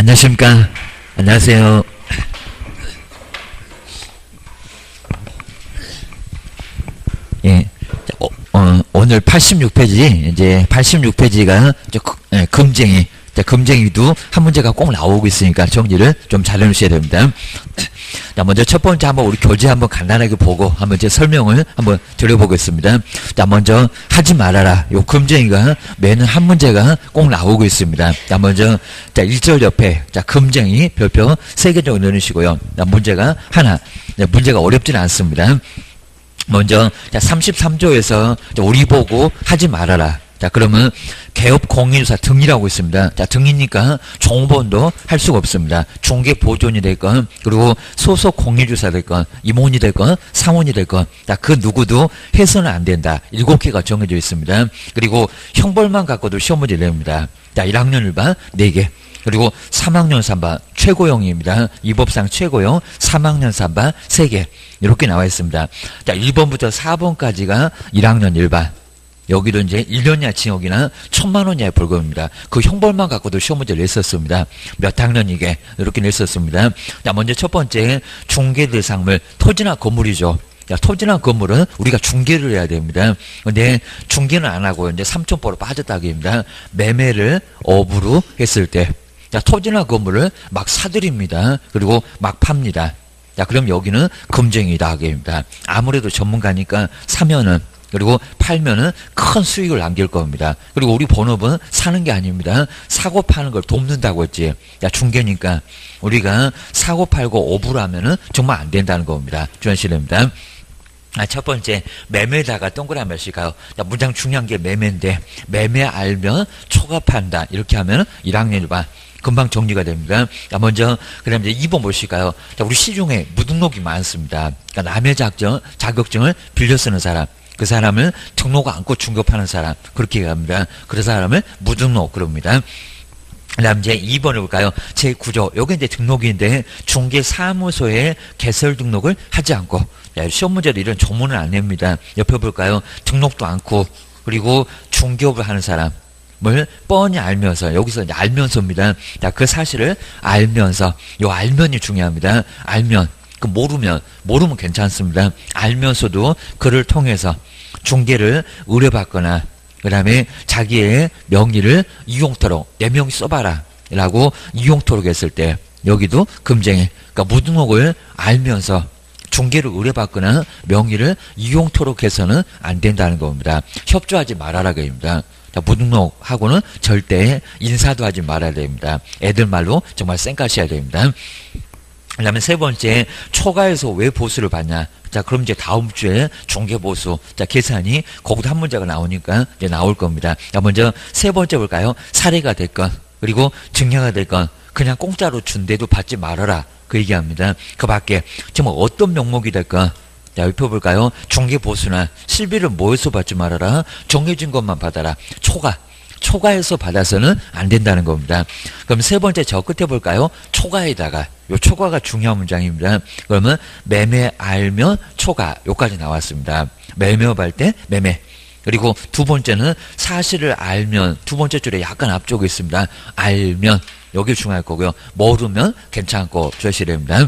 안녕하십니까. 안녕하세요. 예. 오늘 86페이지, 이제 86페이지가 금쟁이. 금쟁이도 한 문제가 꼭 나오고 있으니까 정리를 좀 잘 해놓으셔야 됩니다. 자, 먼저 첫 번째 한번 우리 교재 한번 간단하게 보고 한번 제 설명을 한번 드려보겠습니다. 자, 먼저 하지 말아라. 요 금쟁이가 매는 한 문제가 꼭 나오고 있습니다. 자, 먼저 자, 1절 옆에 자, 금쟁이 별표 3개 정도 넣으시고요. 자, 문제가 하나. 자, 문제가 어렵지는 않습니다. 먼저 자, 33조에서 우리 보고 하지 말아라. 자, 그러면 개업 공인주사 등이라고 있습니다. 자, 등이니까 종본도 할 수가 없습니다. 중개 보존이 됐건, 그리고 소속 공인주사 됐건, 임원이 됐건, 상원이 됐건, 자, 그 누구도 해서는 안 된다. 7개가 정해져 있습니다. 그리고 형벌만 갖고도 시험 문제 냅니다. 자, 1학년 일반 4개. 그리고 3학년 3반 최고형입니다. 이 법상 최고형 3학년 3반 3개. 이렇게 나와 있습니다. 자, 1번부터 4번까지가 1학년 일반. 여기도 이제 1년 이하 징역이나 1,000만 원 이하의 벌금입니다. 그 형벌만 갖고도 시험 문제를 냈었습니다. 몇 학년이게 이렇게 냈었습니다. 자, 먼저 첫 번째 중개 대상물 토지나 건물이죠. 자, 토지나 건물은 우리가 중개를 해야 됩니다. 근데 중개는 안 하고 이제 삼천포로 빠졌다고 합니다. 매매를 업으로 했을 때, 자, 토지나 건물을 막 사들입니다. 그리고 막 팝니다. 자, 그럼 여기는 금쟁이다 하게 됩니다. 아무래도 전문가니까 사면은, 그리고 팔면은 큰 수익을 남길 겁니다. 그리고 우리 본업은 사는 게 아닙니다. 사고 파는 걸 돕는다고 했지. 야, 중개니까 우리가 사고 팔고 오부를 하면은 정말 안 된다는 겁니다. 주의하시랍니다. 첫 번째, 매매다가 동그라미 몇이 가요. 자, 문장 중요한 게 매매인데, 매매 알면 초과판다. 이렇게 하면 1학년 일반. 금방 정리가 됩니다. 자, 먼저, 그 다음에 이제 2번 보실까요? 자, 우리 시중에 무등록이 많습니다. 그러니까 남의 자격증을 빌려 쓰는 사람. 그 사람을 등록 안고 중개파는 사람. 그렇게 합니다. 그 사람을 무등록, 그럽니다. 그 다음 이제 2번을 볼까요? 제9조. 여기 이제 등록인데 중개사무소에 개설 등록을 하지 않고. 야, 시험 문제도 이런 조문을 안 냅니다. 옆에 볼까요? 등록도 않고, 그리고 중개업을 하는 사람을 뻔히 알면서, 여기서 이제 알면서입니다. 자, 그 사실을 알면서, 요 알면이 중요합니다. 알면. 그 모르면 괜찮습니다. 알면서도 그를 통해서 중개를 의뢰받거나, 그 다음에 자기의 명의를 이용토록, 내 명의 써봐라 라고 이용토록 했을 때, 여기도 금쟁이. 그러니까 무등록을 알면서 중개를 의뢰받거나 명의를 이용토록 해서는 안 된다는 겁니다. 협조하지 말아라 그입니다. 무등록하고는 절대 인사도 하지 말아야 됩니다. 애들 말로 정말 쌩까셔야 됩니다. 그 다음에 세 번째, 초과해서 왜 보수를 받냐? 자, 그럼 이제 다음 주에 중개보수. 자, 계산이, 거기도 한 문제가 나오니까 이제 나올 겁니다. 자, 먼저 세 번째 볼까요? 사례가 됐건, 그리고 증여가 됐건, 그냥 공짜로 준대도 받지 말아라. 그 얘기합니다. 그 밖에, 정말 어떤 명목이 될까? 자, 옆에 볼까요? 중개보수나 실비를 뭐해서 받지 말아라. 정해진 것만 받아라. 초과해서 받아서는 안 된다는 겁니다. 그럼 세 번째 저 끝에 볼까요? 초과에다가, 요 초과가 중요한 문장입니다. 그러면 매매 알면 초과, 요까지 나왔습니다. 매매업할 때 매매. 그리고 두 번째는 사실을 알면, 두 번째 줄에 약간 앞쪽에 있습니다. 알면, 여기 중요할 거고요. 모르면 괜찮고, 주시됩니다.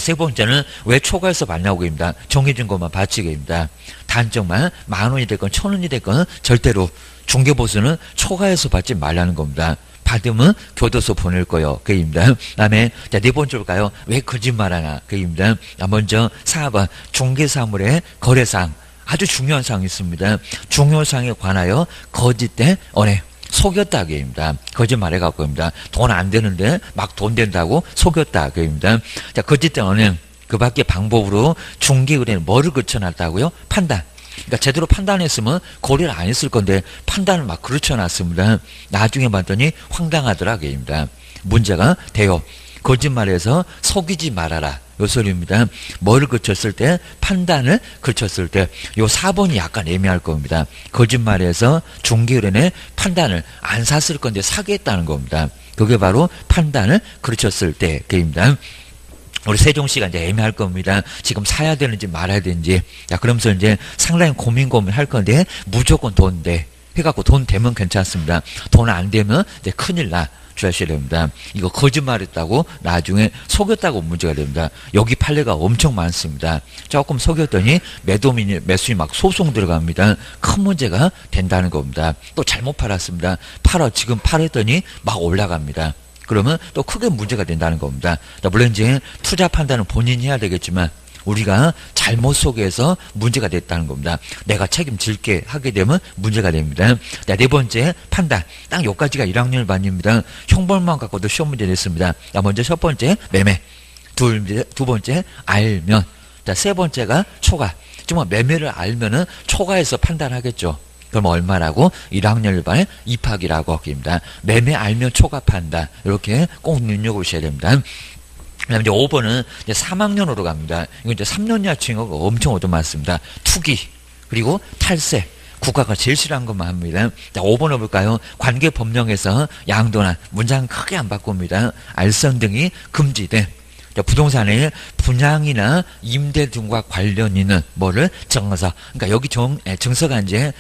세 번째는 왜 초과해서 받냐고 입니다. 정해진 것만 받치게입니다. 단점만 10,000원이 됐건 1,000원이 됐건 절대로 중개보수는 초과해서 받지 말라는 겁니다. 받으면 교도소 보낼 거요. 그입니다. 그 다음에 자, 네 번째 볼까요? 왜 거짓말하나? 그입니다. 먼저 4번 중개사물의 거래상. 아주 중요한 사항이 있습니다. 중요사항에 관하여 거짓된 언행. 속였다 그입니다. 거짓말해갖고입니다. 돈 안 되는데 막 돈 된다고 속였다 그입니다. 자, 거짓된 언행. 그 밖에 방법으로 중개의뢰는 뭐를 그쳐놨다고요? 판단. 그러니까 제대로 판단했으면 고려를 안 했을 건데 판단을 막 그르쳐놨습니다. 나중에 봤더니 황당하더라 그입니다. 문제가 돼요. 거짓말해서 속이지 말아라. 요 소리입니다. 뭐를 그쳤을 때? 판단을 그쳤을 때. 요 4번이 약간 애매할 겁니다. 거짓말해서 중개의뢰는 판단을 안 샀을 건데 사게 했다는 겁니다. 그게 바로 판단을 그르쳤을 때. 그입니다. 우리 세종씨가 이제 애매할 겁니다. 지금 사야 되는지 말아야 되는지. 자, 그러면서 이제 상당히 고민할 건데 무조건 돈 돼. 해갖고 돈 되면 괜찮습니다. 돈 안 되면 이제 큰일 나. 주하셔야 됩니다. 이거 거짓말했다고 나중에 속였다고 문제가 됩니다. 여기 판례가 엄청 많습니다. 조금 속였더니 매수인 막 소송 들어갑니다. 큰 문제가 된다는 겁니다. 또 잘못 팔았습니다. 지금 팔았더니 막 올라갑니다. 그러면 또 크게 문제가 된다는 겁니다. 물론 이제 투자 판단은 본인이 해야 되겠지만 우리가 잘못 속여서 문제가 됐다는 겁니다. 내가 책임질게 하게 되면 문제가 됩니다. 자, 네 번째 판단. 딱 여기까지가 1학년 반입니다. 형벌만 갖고도 시험 문제 냈습니다. 자, 먼저 첫 번째 매매. 두 번째 알면. 자, 세 번째가 초과. 정말 매매를 알면은 초과해서 판단하겠죠. 그럼 얼마라고? 1학년 1반에 입학이라고 합니다. 매매 알면 초과 판단. 이렇게 꼭 눈여겨보셔야 됩니다. 그 다음에 이제 5번은 이제 3학년으로 갑니다. 이건 이제 3년이야 친구가 엄청 얻어맞습니다. 투기, 그리고 탈세. 국가가 제일 싫어하는 것만 합니다. 자, 5번을 볼까요? 관계법령에서 양도나 문장 크게 안 바꿉니다. 알선 등이 금지된 부동산의 분양이나 임대 등과 관련 있는 뭐를 정서. 그러니까 여기 정서가 이제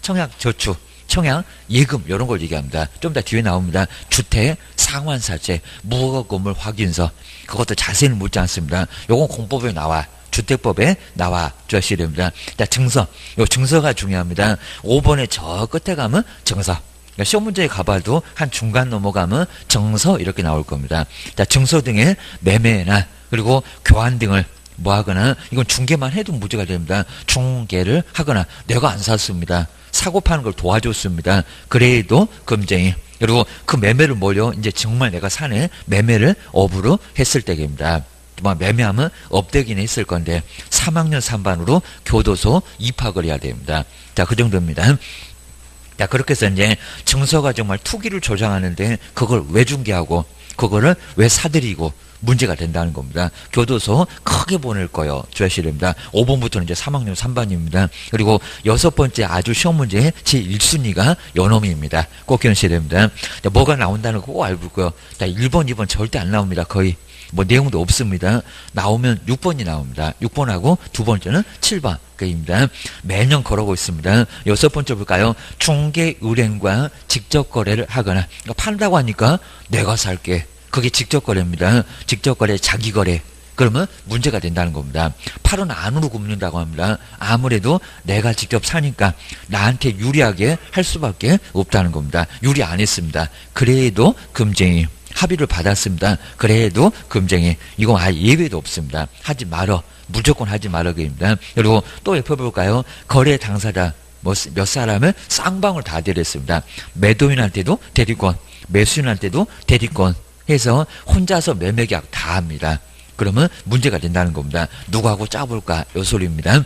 청약 저축, 청약 예금 이런 걸 얘기합니다. 좀 더 뒤에 나옵니다. 주택 상환사채 무허가건물 확인서. 그것도 자세히는 묻지 않습니다. 요건 공법에 나와. 주택법에 나와 주셔야 됩니다. 자, 증서. 요 증서가 중요합니다. 5번에 저 끝에 가면 증서. 그러니까 시험 문제에 가봐도 한 중간 넘어가면 정서 이렇게 나올 겁니다. 자, 증서 등의 매매나 그리고 교환 등을 뭐 하거나, 이건 중개만 해도 문제가 됩니다. 중개를 하거나, 내가 안 샀습니다. 사고 파는 걸 도와줬습니다. 그래도 금쟁이. 그리고 그 매매를 이제 정말 내가 사네. 매매를 업으로 했을 때입니다. 매매하면 업되긴 했을 건데 3학년 3반으로 교도소 입학을 해야 됩니다. 자, 그 정도입니다. 자, 그렇게 해서 이제 증서가 정말 투기를 조장하는데 그걸 왜 중개하고 그거를 왜 사들이고 문제가 된다는 겁니다. 교도소 크게 보낼 거예요. 주셔야 됩니다. 5번부터는 이제 3학년 3반입니다. 그리고 6번째 아주 시험 문제의 제1순위가 요놈입니다. 꼭 기억하셔야 됩니다. 자, 뭐가 나온다는 거 꼭 알고 있고요. 자, 1번, 2번 절대 안 나옵니다. 거의. 뭐 내용도 없습니다. 나오면 6번이 나옵니다. 6번하고 두 번째는 7번. 입니다. 매년 걸어오고 있습니다. 6번째 볼까요? 중개 의뢰인과 직접 거래를 하거나, 그러니까 판다고 하니까 내가 살게. 그게 직접 거래입니다. 직접 거래, 자기 거래. 그러면 문제가 된다는 겁니다. 팔은 안으로 굽는다고 합니다. 아무래도 내가 직접 사니까 나한테 유리하게 할 수밖에 없다는 겁니다. 유리 안 했습니다. 그래도 금쟁이. 합의를 받았습니다. 그래도 금쟁이. 이거 아예 예외도 없습니다. 하지 말어. 무조건 하지 말아입니다. 그리고 또 옆에 볼까요? 거래 당사자 몇 사람을 쌍방울 다 대렸습니다. 매도인한테도 대리권, 매수인한테도 대리권 해서 혼자서 매매계약 다 합니다. 그러면 문제가 된다는 겁니다. 누구하고 짜볼까? 요 소리입니다.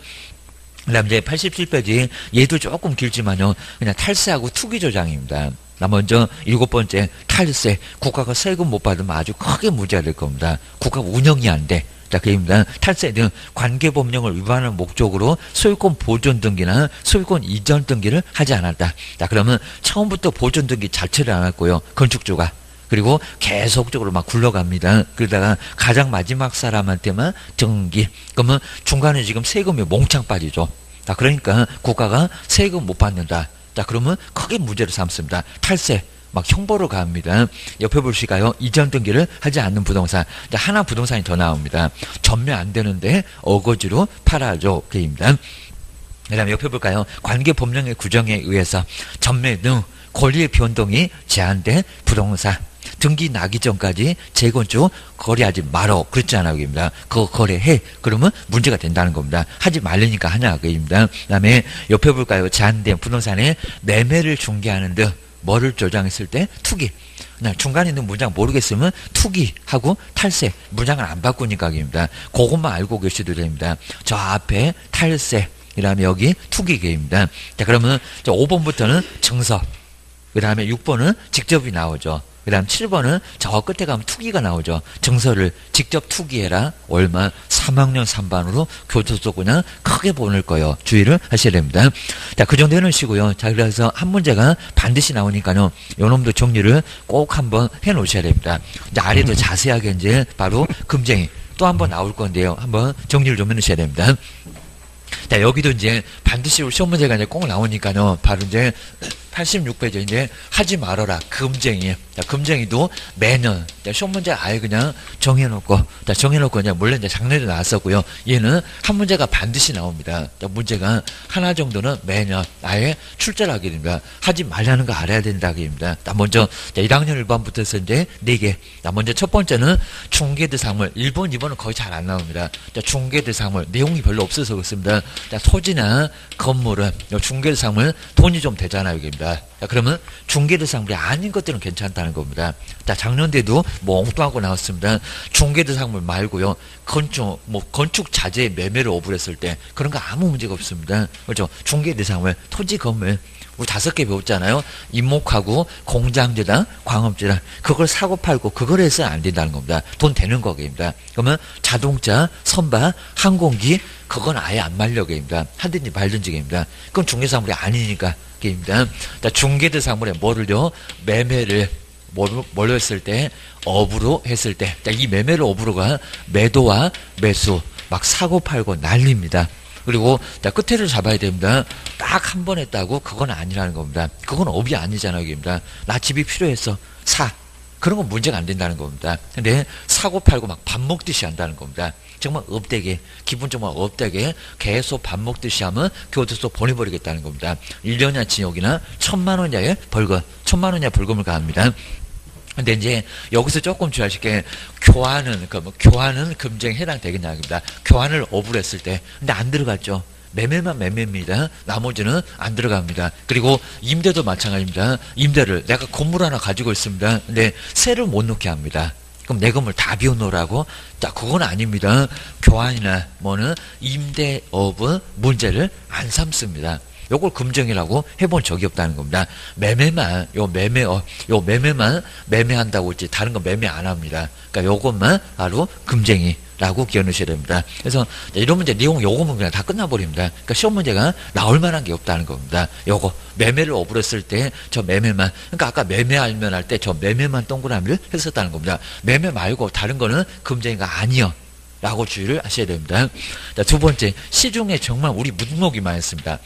그 다음 이제 87페이지, 얘도 조금 길지만요. 그냥 탈세하고 투기 조장입니다. 먼저 7번째, 탈세. 국가가 세금 못 받으면 아주 크게 문제가 될 겁니다. 국가 운영이 안 돼. 자, 그입니다. 탈세 등 관계법령을 위반하는 목적으로 소유권 보존 등기나 소유권 이전 등기를 하지 않았다. 자, 그러면 처음부터 보존 등기 자체를 안 했고요. 건축주가. 그리고 계속적으로 막 굴러갑니다. 그러다가 가장 마지막 사람한테만 등기. 그러면 중간에 지금 세금이 몽창 빠지죠. 자, 그러니까 국가가 세금 못 받는다. 자, 그러면 크게 문제를 삼습니다. 탈세. 막 형벌을 가합니다. 옆에 보실까요? 이전 등기를 하지 않는 부동산. 자, 하나 부동산이 더 나옵니다. 전매 안 되는데 어거지로 팔아줘. 그입니다. 그 다음에 옆에 볼까요? 관계법령의 규정에 의해서 전매 등 권리의 변동이 제한된 부동산. 등기 나기 전까지 재건축 거래하지 말어. 그렇지 않아. 그입니다. 그거 거래해. 그러면 문제가 된다는 겁니다. 하지 말라니까 하냐. 그입니다. 그 다음에 옆에 볼까요? 제한된 부동산의 매매를 중개하는 등 뭐를 조장했을 때? 투기. 그냥 중간에 있는 문장 모르겠으면 투기하고 탈세. 문장을 안 바꾸니까 입니다. 그것만 알고 계셔도 됩니다. 저 앞에 탈세. 그 다음에 여기 투기계입니다. 자, 그러면 5번부터는 증서. 그 다음에 6번은 직접이 나오죠. 그 다음 7번은 저 끝에 가면 투기가 나오죠. 증서를 직접 투기해라. 얼마? 3학년 3반으로 교도소 그냥 크게 보낼 거예요. 주의를 하셔야 됩니다. 자, 그 정도 해놓으시고요. 자, 그래서 한 문제가 반드시 나오니까요. 요놈도 정리를 꼭 한번 해놓으셔야 됩니다. 이제 아래도 자세하게 이제 바로 금쟁이 또 한번 나올 건데요. 한번 정리를 좀 해놓으셔야 됩니다. 자, 여기도 이제 반드시 시험 문제가 이제 꼭 나오니까요. 바로 이제 86페이지 이제 하지 말아라 금쟁이. 자, 금쟁이도 매년 시험 문제 아예 그냥 정해놓고 이제 물론 이제 작년에 나왔었고요. 얘는 한 문제가 반드시 나옵니다. 자, 문제가 하나 정도는 매년 아예 출제를 하게 됩니다. 하지 말라는 거 알아야 된다기입니다. 먼저 1학년 1반부터 해서 이제 4개. 먼저 첫 번째는 중개대상물 1번, 2번은 거의 잘 안 나옵니다. 자, 중개대상물 내용이 별로 없어서 그렇습니다. 자, 토지나 건물은 중개대상물 돈이 좀 되잖아요, 여기입니다. 자, 그러면 중개대상물이 아닌 것들은 괜찮다는 겁니다. 자, 작년에도 뭐 엉뚱한 거 나왔습니다. 중개대상물 말고요. 건축 자재 매매를 오버했을 때 그런 거 아무 문제가 없습니다. 그렇죠? 중개대상물, 토지, 건물. 우리 5개 배웠잖아요. 임목하고 공장재단, 광업재단. 그걸 사고 팔고 그걸 해서는 안 된다는 겁니다. 돈 되는 거입니다. 그러면 자동차, 선박, 항공기 그건 아예 안 말려게입니다. 하든지 말든지입니다. 그건 중개사물이 아니니까 게입니다. 중개대상물에 뭐를요? 매매를 뭘로 했을 때 업으로 했을 때 이 매매를 업으로가 매도와 매수 막 사고 팔고 난립니다. 그리고 끝에를 잡아야 됩니다. 딱 한 번 했다고 그건 아니라는 겁니다. 그건 업이 아니잖아요. 여기입니다. 나 집이 필요해서 사. 그런 건 문제가 안 된다는 겁니다. 근데 사고 팔고 막 밥 먹듯이 한다는 겁니다. 정말 업되게 기분 정말 업되게 계속 밥 먹듯이 하면 교도소 보내버리겠다는 겁니다. 1년이나 징역이나 1,000만 원 이하의 벌금, 1,000만 원 이하 벌금을 가합니다. 근데 이제 여기서 조금 주의하실 게 교환은 금쟁에 해당되겠냐입니다. 교환을 업으로 했을 때 근데 안 들어갔죠. 매매만 매매입니다. 나머지는 안 들어갑니다. 그리고 임대도 마찬가지입니다. 임대를 내가 건물 하나 가지고 있습니다. 근데 세를 못 넣게 합니다. 그럼 내 건물 다 비워놓으라고? 자, 그건 아닙니다. 교환이나 뭐는 임대업은 문제를 안 삼습니다. 요걸 금정이라고 해본 적이 없다는 겁니다. 매매만, 매매만 매매한다고 했지, 다른 건 매매 안 합니다. 그러니까 요것만 바로 금쟁이라고 기억하셔야 됩니다. 그래서 이런 문제, 내용 요거면 그냥 다 끝나버립니다. 그러니까 시험 문제가 나올 만한 게 없다는 겁니다. 요거, 매매를 업으로 했을 때 저 매매만, 그러니까 아까 매매 알면 할 때 저 매매만 동그라미를 했었다는 겁니다. 매매 말고 다른 거는 금쟁이가 아니요. 라고 주의를 하셔야 됩니다. 자, 두 번째, 시중에 정말 우리 무등록이 많습니다.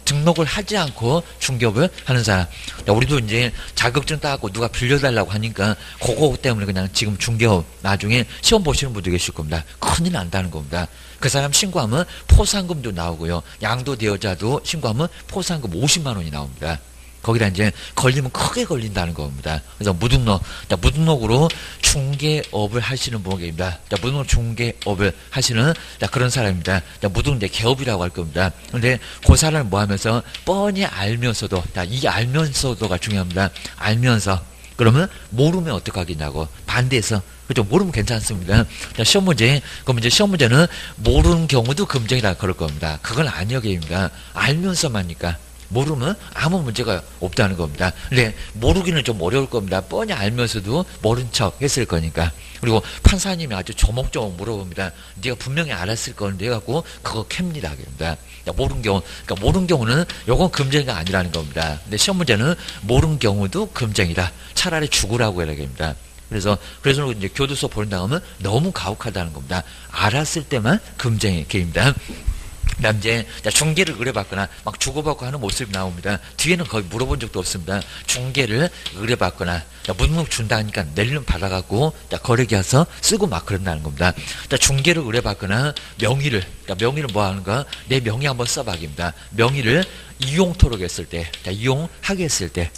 등록을 하지 않고 중개업을 하는 사람. 자, 우리도 이제 자격증 따갖고 누가 빌려달라고 하니까 그거 때문에 그냥 지금 중개업 나중에 시험 보시는 분도 계실 겁니다. 큰일 난다는 겁니다. 그 사람 신고하면 포상금도 나오고요. 양도대여자도 신고하면 포상금 50만 원이 나옵니다. 거기다 이제 걸리면 크게 걸린다는 겁니다. 그래서 무등록으로 중개업을 하시는 분입니다. 무등록 중개업을 하시는 그런 사람입니다. 무등록 개업이라고 할 겁니다. 근데 그 사람을 뭐 하면서 뻔히 알면서도, 이 알면서도가 중요합니다. 알면서. 그러면 모르면 어떡하겠냐고. 반대해서. 그죠? 모르면 괜찮습니다. 자, 시험 문제. 그럼 이제 시험 문제는 모르는 경우도 금정이라 그럴 겁니다. 그건 아니어게입니다. 알면서만니까. 모르면 아무 문제가 없다는 겁니다. 근데 모르기는 좀 어려울 겁니다. 뻔히 알면서도 모른 척 했을 거니까. 그리고 판사님이 아주 조목조목 물어봅니다. 네가 분명히 알았을 건데 갖고 그거 캡니다. 그럽니다. 모르는 경우, 그러니까 모르는 경우는 요건 금쟁이가 아니라는 겁니다. 근데 시험 문제는 모르는 경우도 금쟁이다. 차라리 죽으라고 해야 됩니다. 그래서 이제 교도소 보낸다고 하면 너무 가혹하다는 겁니다. 알았을 때만 금쟁이 개입니다. 그다음 이제 중개를 의뢰받거나 막 주고받고 하는 모습이 나옵니다. 뒤에는 거의 물어본 적도 없습니다. 중개를 의뢰받거나 무등록 준다니까 낼름 받아갖고 거래기해서 쓰고 막 그런다는 겁니다. 중개를 의뢰받거나 명의를 뭐 하는가? 내 명의 한번 써봐기입니다. 명의를 이용토록 했을 때, 이용하게 했을 때.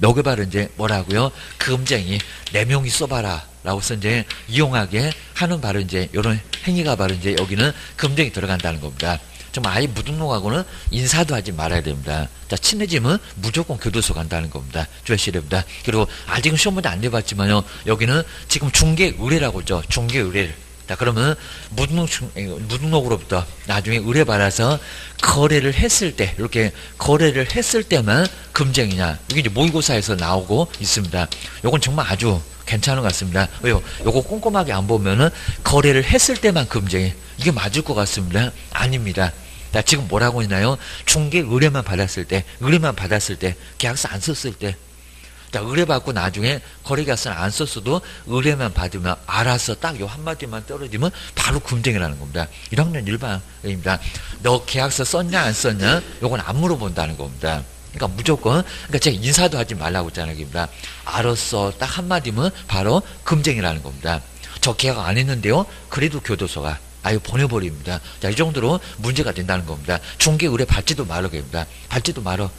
요게 바로 이제 뭐라고요? 금쟁이 내 명의 써봐라. 라고서 이제 이용하게 하는 바로 이제 요런 행위가 바로 이제 여기는 금쟁이 들어간다는 겁니다. 좀 아예 무등록하고는 인사도 하지 말아야 됩니다. 자, 친해지면 무조건 교도소 간다는 겁니다. 주의하셔야 됩니다. 그리고 아직은 시험 문제 안 내봤지만요. 여기는 지금 중개 의뢰라고 했죠. 중개 의뢰를. 자, 그러면 무등록으로부터 나중에 의뢰받아서 거래를 했을 때, 이렇게 거래를 했을 때만 금쟁이냐. 이게 이제 모의고사에서 나오고 있습니다. 요건 정말 아주 괜찮은 것 같습니다. 왜요? 요거 꼼꼼하게 안 보면은 거래를 했을 때만 금쟁이. 이게 맞을 것 같습니다. 아닙니다. 자, 지금 뭐라고 했나요? 중개 의뢰만 받았을 때, 계약서 안 썼을 때. 자, 의뢰받고 나중에 거래계약서는 안 썼어도 의뢰만 받으면 알아서 딱 요 한마디만 떨어지면 바로 금쟁이라는 겁니다. 1학년 1반입니다. 너 계약서 썼냐 안 썼냐? 요건 안 물어본다는 겁니다. 그러니까 무조건, 그러니까 제가 인사도 하지 말라고 했잖아요. 그러니까 알았어. 딱 한마디면 바로 금쟁이라는 겁니다. 저 계약 안 했는데요. 그래도 교도소가 아유 보내버립니다. 자, 이 정도로 문제가 된다는 겁니다. 중개 의뢰 받지도 말어 됩니다. 받지도 말어.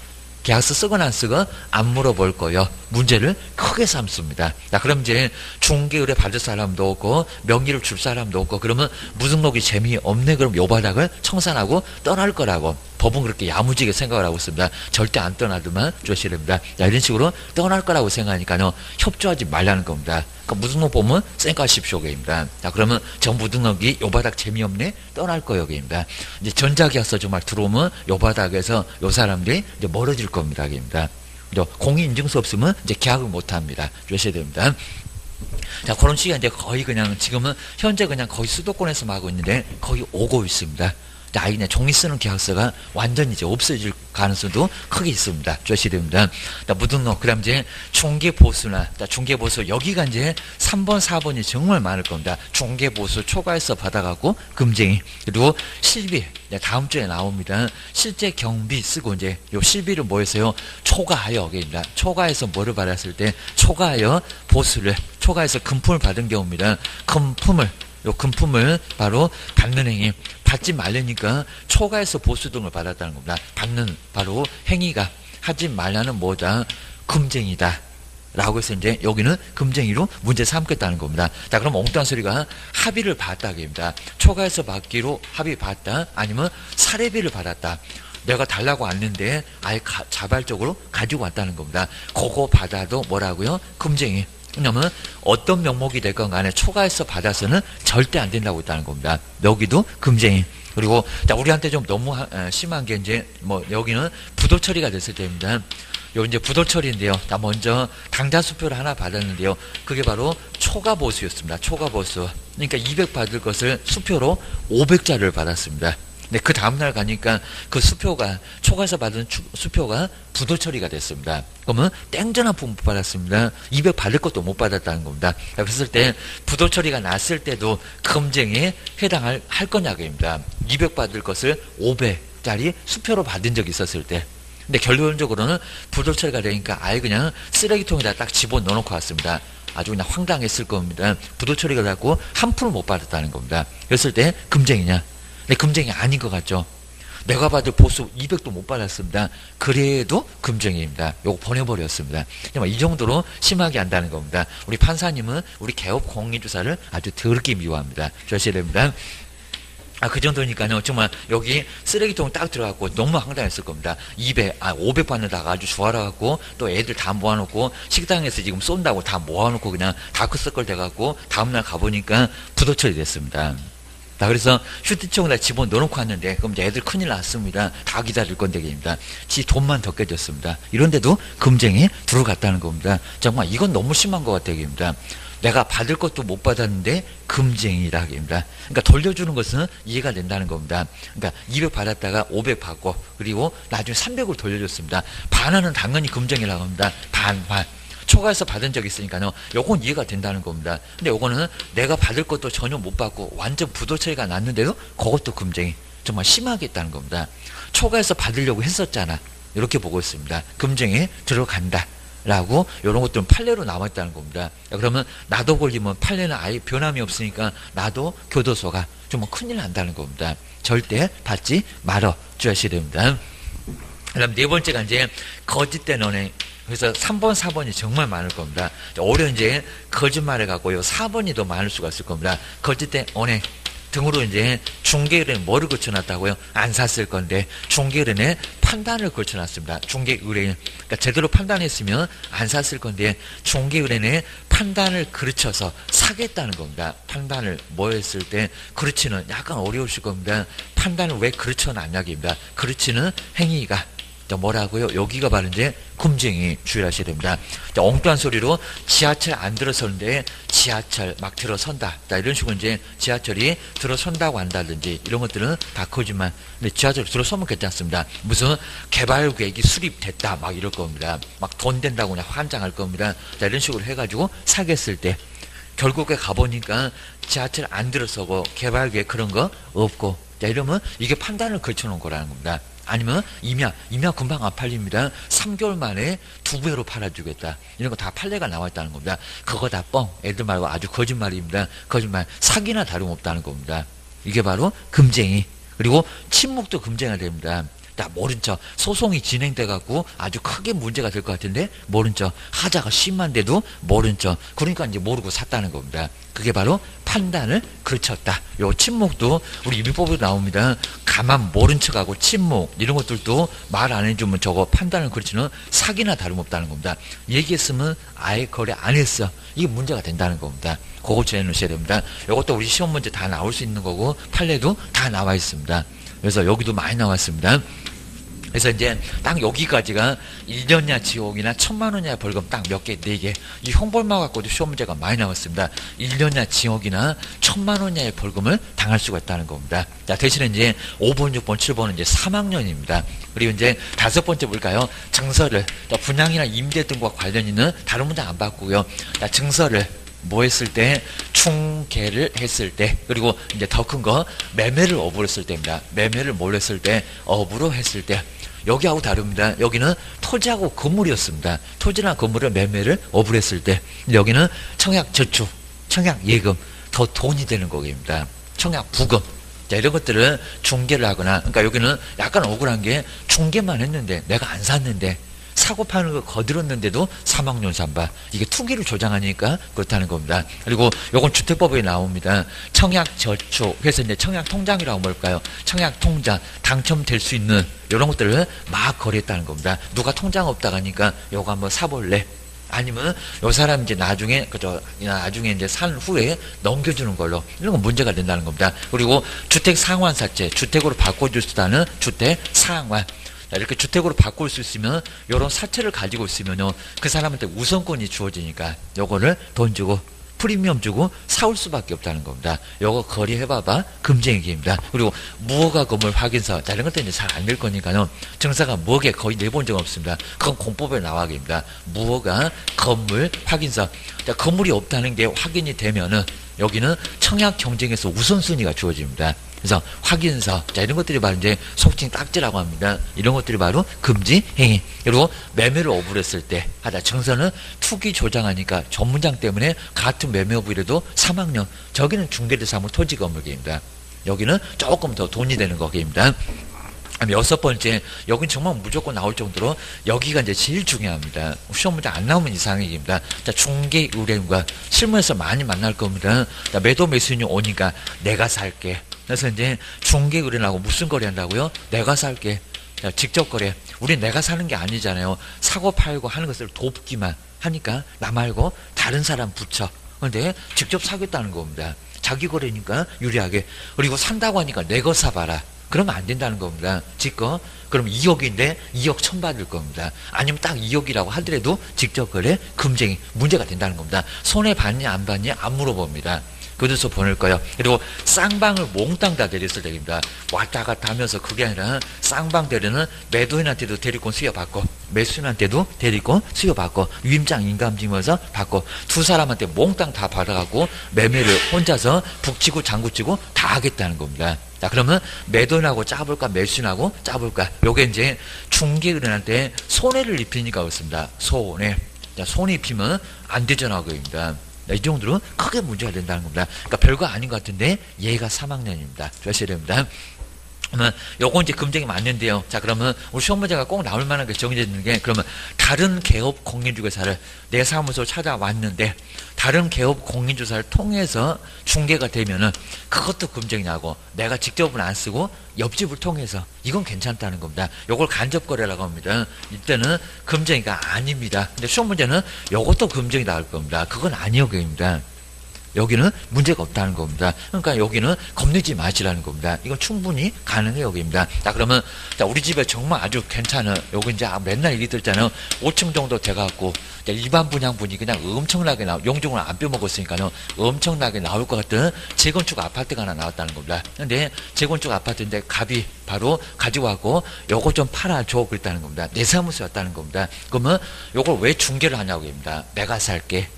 계약서 쓰거나 안 쓰건 안 물어볼 거예요. 문제를 크게 삼습니다. 자, 그럼 이제 중개 의뢰 받을 사람도 없고 명의를 줄 사람도 없고 그러면 무등록이 재미없네. 그럼 요 바닥을 청산하고 떠날 거라고 법은 그렇게 야무지게 생각을 하고 있습니다. 절대 안 떠나더만 조심해야 됩니다. 자, 이런 식으로 떠날 거라고 생각하니까요. 협조하지 말라는 겁니다. 그러니까 무등록 보면 쌩까십시오 게입니다. 자, 그러면 전 무등록이 요 바닥 재미없네 떠날 거예요 게입니다. 이제 전자계약서 정말 들어오면 요 바닥에서 요 사람들이 이제 멀어질 겁니다 게입니다. 공인인증서 없으면 이제 계약을 못 합니다. 조심해야 됩니다. 자, 그런 식이 이제 거의 그냥 지금은 현재 그냥 거의 수도권에서 하고 있는데 거의 오고 있습니다. 자, 아예 그냥 종이 쓰는 계약서가 완전히 이제 없어질 가능성도 크게 있습니다. 조심해야 됩니다. 자, 무등록, 그 다음 이제 중개보수나, 자, 중개보수, 여기가 이제 3번, 4번이 정말 많을 겁니다. 중개보수 초과해서 받아갖고 금쟁이, 그리고 실비, 다음 주에 나옵니다. 실제 경비 쓰고 이제 요 실비를 뭐 했어요? 초과하여, 입니다. 초과해서 뭐를 받았을 때, 초과하여 보수를, 초과해서 금품을 받은 경우입니다. 요 금품을 바로 받는 행위, 받지 말라니까 초과해서 보수 등을 받았다는 겁니다. 받는 바로 행위가 하지 말라는 뭐다? 금쟁이다. 라고 해서 이제 여기는 금쟁이로 문제 삼겠다는 겁니다. 자, 그럼 엉뚱한 소리가 합의를 받았다. 입니다. 초과해서 받기로 합의 받다, 아니면 사례비를 받았다. 내가 달라고 왔는데 아예 자발적으로 가지고 왔다는 겁니다. 그거 받아도 뭐라고요? 금쟁이. 왜냐면 어떤 명목이 됐건 간에 초과해서 받아서는 절대 안 된다고 했다는 겁니다. 여기도 금쟁이. 그리고 자, 우리한테 좀 너무 심한 게 이제 뭐 여기는 부도 처리가 됐을 때입니다. 요 이제 부도 처리인데요. 자, 먼저 당좌 수표를 하나 받았는데요. 그게 바로 초과 보수였습니다. 초과 보수. 그러니까 200 받을 것을 수표로 500짜리를 받았습니다. 근데 그 다음날 가니까 그 수표가, 초과해서 받은 수표가 부도 처리가 됐습니다. 그러면 땡전 한 푼 못 받았습니다. 200 받을 것도 못 받았다는 겁니다. 그랬을 때 부도 처리가 났을 때도 금쟁이에 해당할 거냐고입니다. 200 받을 것을 500짜리 수표로 받은 적이 있었을 때. 근데 결론적으로는 부도 처리가 되니까 아예 그냥 쓰레기통에다 딱 집어넣어 놓고 왔습니다. 아주 그냥 황당했을 겁니다. 부도 처리가 됐고 한 푼을 못 받았다는 겁니다. 그랬을 때 금쟁이냐? 근데 금쟁이 아닌 것 같죠? 내가 받을 보수 200도 못 받았습니다. 그래도 금쟁이입니다. 요거 보내버렸습니다. 이 정도로 심하게 한다는 겁니다. 우리 판사님은 우리 개업 공인주사를 아주 더럽게 미워합니다. 조심해야 됩니다. 아, 그 정도니까요. 정말 여기 쓰레기통 딱 들어갔고 너무 황당했을 겁니다. 500 받는다가 아주 좋아라갖고 또 애들 다 모아놓고 식당에서 지금 쏜다고 다 모아놓고 그냥 다크서클 돼갖고 다음날 가보니까 부도처리 됐습니다. 자, 그래서 휴대폰에다 집어넣어놓고 왔는데 그럼 이제 애들 큰일 났습니다. 다 기다릴 건데 입니다. 지 돈만 더 깨졌습니다. 이런데도 금쟁이 들어갔다는 겁니다. 정말 이건 너무 심한 것 같아요. 입니다. 내가 받을 것도 못 받았는데 금쟁이다. 입니다. 그러니까 돌려주는 것은 이해가 된다는 겁니다. 그러니까 200 받았다가 500 받고 그리고 나중에 300을 돌려줬습니다. 반은 당연히 금쟁이라고 합니다. 반. 초과해서 받은 적이 있으니까요. 요건 이해가 된다는 겁니다. 근데 요거는 내가 받을 것도 전혀 못 받고 완전 부도 처리가 났는데도 그것도 금쟁이. 정말 심하게 했다는 겁니다. 초과해서 받으려고 했었잖아. 이렇게 보고 있습니다. 금쟁이에 들어간다. 라고 이런 것들은 판례로 남아있다는 겁니다. 그러면 나도 걸리면 판례는 아예 변함이 없으니까 나도 교도소가 정말 큰일 난다는 겁니다. 절대 받지 말아 주셔야 됩니다. 그다음 네 번째가 이제 거짓된 언행. 그래서 3번, 4번이 정말 많을 겁니다. 오히려 이제 거짓말을 갖고요. 4번이 더 많을 수가 있을 겁니다. 거짓된 언행 등으로 이제 중개의뢰는 뭐를 걸쳐놨다고요? 안 샀을 건데 중개의뢰는 판단을 걸쳐놨습니다. 중개의뢰는 그러니까 제대로 판단했으면 안 샀을 건데 중개의뢰는 판단을 그르쳐서 사겠다는 겁니다. 판단을 뭐 했을 때 그르치는 약간 어려우실 겁니다. 판단을 왜 그르쳐놨냐기입니다. 그르치는 행위가 뭐라고요? 여기가 바로 이제 금쟁이 주의하셔야 됩니다. 자, 엉뚱한 소리로 지하철 안 들어서는데 지하철 막 들어선다. 자, 이런 식으로 이제 지하철이 들어선다고 한다든지 이런 것들은 다 거짓말. 근데 지하철 들어서면 괜찮습니다. 무슨 개발 계획이 수립됐다. 막 이럴 겁니다. 막 돈 된다고 그냥 환장할 겁니다. 자, 이런 식으로 해가지고 사겠을 때 결국에 가보니까 지하철 안 들어서고 개발 계획 그런 거 없고 자, 이러면 이게 판단을 걸쳐놓은 거라는 겁니다. 아니면 임야 금방 안 팔립니다. 3개월 만에 2배로 팔아주겠다. 이런 거 다 판례가 나와 있다는 겁니다. 그거 다 뻥. 애들 말고 아주 거짓말입니다. 거짓말. 사기나 다름없다는 겁니다. 이게 바로 금쟁이. 그리고 침묵도 금쟁이가 됩니다. 나 모른 척 소송이 진행돼 갖고 아주 크게 문제가 될 것 같은데 모른 척 하자가 심한데도 모른 척 그러니까 이제 모르고 샀다는 겁니다. 그게 바로 판단을 그르쳤다. 요 침묵도 우리 민법으로 나옵니다. 가만 모른 척하고 침묵 이런 것들도 말 안 해주면 저거 판단을 그르치는 사기나 다름없다는 겁니다. 얘기했으면 아예 거래 안 했어. 이게 문제가 된다는 겁니다. 그거 전해 놓으셔야 됩니다. 이것도 우리 시험 문제 다 나올 수 있는 거고 판례도 다 나와 있습니다. 그래서 여기도 많이 나왔습니다. 그래서 이제 딱 여기까지가 1년이냐 지옥이나 1,000만 원이냐 벌금 딱 몇 개, 4개. 이 형벌만 갖고도 시험 문제가 많이 나왔습니다. 1년이냐 지옥이나 1,000만 원이냐의 벌금을 당할 수가 있다는 겁니다. 자, 대신에 이제 5번, 6번, 7번은 이제 사망년입니다. 그리고 이제 5번째 볼까요? 증서를, 분양이나 임대 등과 관련 있는 다른 문제 안 받고요. 자, 증서를 뭐 했을 때? 충계를 했을 때. 그리고 이제 더 큰 거 매매를 업으로 했을 때입니다. 매매를 뭘 했을 때? 업으로 했을 때. 여기하고 다릅니다. 여기는 토지하고 건물이었습니다. 토지나 건물을 매매를 업으로 했을 때. 여기는 청약저축, 청약예금, 더 돈이 되는 거입니다. 청약부금. 자, 이런 것들을 중개를 하거나, 그러니까 여기는 약간 억울한 게 중개만 했는데 내가 안 샀는데 사고 파는 거 거들었는데도 사망년 삼바. 이게 투기를 조장하니까 그렇다는 겁니다. 그리고 요건 주택법에 나옵니다. 청약저축. 그래서 이제 청약통장이라고 뭘까요? 청약통장. 당첨될 수 있는 이런 것들을 막 거래했다는 겁니다. 누가 통장 없다 가니까 요거 한번 사볼래? 아니면 요 사람 이제 나중에 나중에 이제 산 후에 넘겨주는 걸로 이런 건 문제가 된다는 겁니다. 그리고 주택 상환사채. 주택으로 바꿔줄 수 있다는 주택 상환. 이렇게 주택으로 바꿀 수 있으면 이런 사채를 가지고 있으면요 그 사람한테 우선권이 주어지니까 요거를 돈 주고 프리미엄 주고 사올 수밖에 없다는 겁니다. 요거 거래해봐봐 금쟁이입니다. 그리고 무허가 건물 확인서. 자, 이런 것도 이제 잘 안 될 거니까요 증서가 무허가에 거의 내본 적 없습니다. 그건 공법에 나와입니다. 무허가 건물 확인서. 자, 건물이 없다는 게 확인이 되면은 여기는 청약 경쟁에서 우선순위가 주어집니다. 그래서 확인서, 자, 이런 것들이 바로 이제 속칭 딱지라고 합니다. 이런 것들이 바로 금지 행위. 그리고 매매를 업으로 했을 때 하다. 증서는 투기 조장하니까 전문장 때문에 같은 매매업이라도 3학년. 저기는 중개대 사무 토지 건물계입니다. 여기는 조금 더 돈이 되는 거기입니다. 6번째, 여긴 정말 무조건 나올 정도로 여기가 이제 제일 중요합니다. 시험 문제 안 나오면 이상한 얘기입니다. 자, 중개 의뢰인과 실무에서 많이 만날 겁니다. 자, 매도 매수인이 오니까 내가 살게. 그래서 이제 중개 의뢰인하고 무슨 거래 한다고요? 내가 살게. 자, 직접 거래. 우리 내가 사는 게 아니잖아요. 사고 팔고 하는 것을 돕기만 하니까 나 말고 다른 사람 붙여. 근데 직접 사겠다는 겁니다. 자기 거래니까 유리하게. 그리고 산다고 하니까 내 거 사봐라. 그러면 안 된다는 겁니다. 지거. 그럼 2억인데 2억 1,000 받을 겁니다. 아니면 딱 2억이라고 하더라도 직접 거래 금쟁이 문제가 된다는 겁니다. 손해 받냐 안 받냐 안 물어봅니다. 그래서 보낼 거예요. 그리고 쌍방을 몽땅 다 대리했을 때입니다. 왔다 갔다 하면서 그게 아니라 쌍방 대리는 매도인한테도 대리권 수여받고 매수인한테도 대리권 수여받고 위임장 인감증명서 받고 두 사람한테 몽땅 다 받아가고 매매를 혼자서 북치고 장구치고 다 하겠다는 겁니다. 자, 그러면 매도인하고 짜볼까 매수인하고 짜볼까. 요게 이제 중개인한테 손해를 입히니까 그렇습니다. 손해. 자, 손해 입히면 안 되잖아 그입니다. 이 정도로 크게 문제가 된다는 겁니다. 그러니까 별거 아닌 것 같은데 얘가 3학년입니다. 조심해야 됩니다. 그러면 요건 이제 금쟁이 맞는데요. 자, 그러면 우리 시험 문제가 꼭 나올 만한 게 정해져 있는 게 그러면 다른 개업 공인중개사를 내 사무소로 찾아왔는데 다른 개업 공인중개사를 통해서 중개가 되면은 그것도 금쟁이냐고. 내가 직접은 안 쓰고 옆집을 통해서 이건 괜찮다는 겁니다. 요걸 간접거래라고 합니다. 이때는 금쟁이가 아닙니다. 근데 시험 문제는 요것도 금쟁이 나올 겁니다. 그건 아니오게입니다. 여기는 문제가 없다는 겁니다. 그러니까 여기는 겁내지 마시라는 겁니다. 이건 충분히 가능해요, 여기입니다. 자, 그러면, 자, 우리 집에 정말 아주 괜찮은, 여기 이제 맨날 얘기 듣잖아요. 5층 정도 돼갖고, 일반 분양분이 그냥 엄청나게 용적을 안 빼먹었으니까요. 엄청나게 나올 것 같은 재건축 아파트가 하나 나왔다는 겁니다. 근데 재건축 아파트인데 값이 바로 가지고 왔고, 요거 좀 팔아줘. 그랬다는 겁니다. 내 사무소였다는 겁니다. 그러면 요걸 왜 중개를 하냐고 합니다. 내가 살게.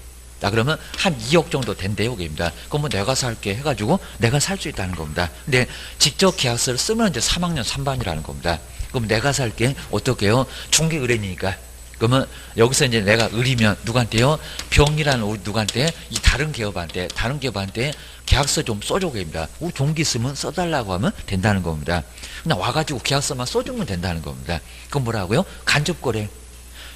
자, 그러면 한 2억 정도 된대요, 입니다. 그러면 내가 살게 해가지고 내가 살 수 있다는 겁니다. 근데 직접 계약서를 쓰면 이제 3학년 3반이라는 겁니다. 그럼 내가 살게 어떻게 해요? 중개 의뢰니까. 그러면 여기서 이제 내가 의리면 누구한테요? 병이라는 우리 누구한테? 이 다른 기업한테 계약서 좀 써줘 입니다. 우리 종기 있으면 써달라고 하면 된다는 겁니다. 그냥 와가지고 계약서만 써주면 된다는 겁니다. 그건 뭐라고요? 간접거래.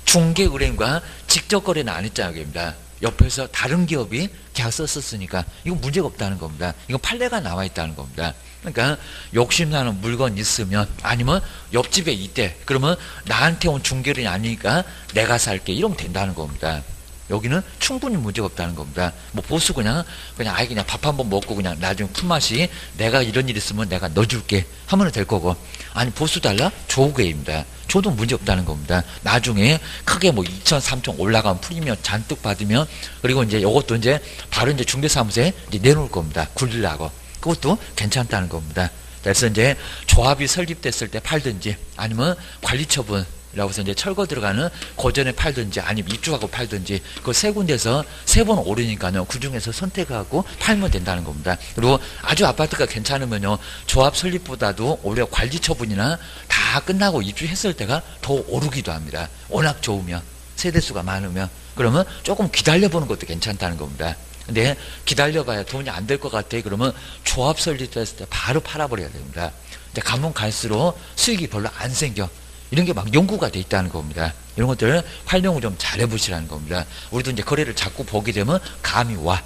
중개 의뢰인과 직접 거래는 안 했잖아요, 입니다. 옆에서 다른 기업이 계약서 썼으니까 이건 문제가 없다는 겁니다. 이건 판례가 나와 있다는 겁니다. 그러니까 욕심나는 물건 있으면 아니면 옆집에 있대. 그러면 나한테 온 중개인이 아니니까 내가 살게 이러면 된다는 겁니다. 여기는 충분히 문제가 없다는 겁니다. 뭐 보수 그냥 아예 그냥 밥 한 번 먹고 그냥 나중에 품맛이 내가 이런 일 있으면 내가 넣어줄게 하면 될 거고, 아니 보수 달라? 조우계입니다. 줘도 문제 없다는 겁니다. 나중에 크게 뭐 2천, 3천 올라가면 프리미엄 잔뜩 받으면, 그리고 이제 이것도 이제 바로 이제 중개사무소에 이제 내놓을 겁니다. 굴리려고. 그것도 괜찮다는 겁니다. 그래서 이제 조합이 설립됐을 때 팔든지 아니면 관리처분이라고 해서 이제 철거 들어가는 고전에 팔든지 아니면 입주하고 팔든지 그 세 군데서 세 번 오르니까요. 그 중에서 선택하고 팔면 된다는 겁니다. 그리고 아주 아파트가 괜찮으면요. 조합 설립보다도 오히려 관리처분이나 다 끝나고 입주했을 때가 더 오르기도 합니다. 워낙 좋으면, 세대수가 많으면. 그러면 조금 기다려보는 것도 괜찮다는 겁니다. 근데 기다려봐야 돈이 안 될 것 같아. 그러면 조합 설립됐을 때 바로 팔아버려야 됩니다. 근데 가면 갈수록 수익이 별로 안 생겨. 이런 게 막 연구가 돼 있다는 겁니다. 이런 것들을 활용을 좀 잘해보시라는 겁니다. 우리도 이제 거래를 자꾸 보게 되면 감이 와.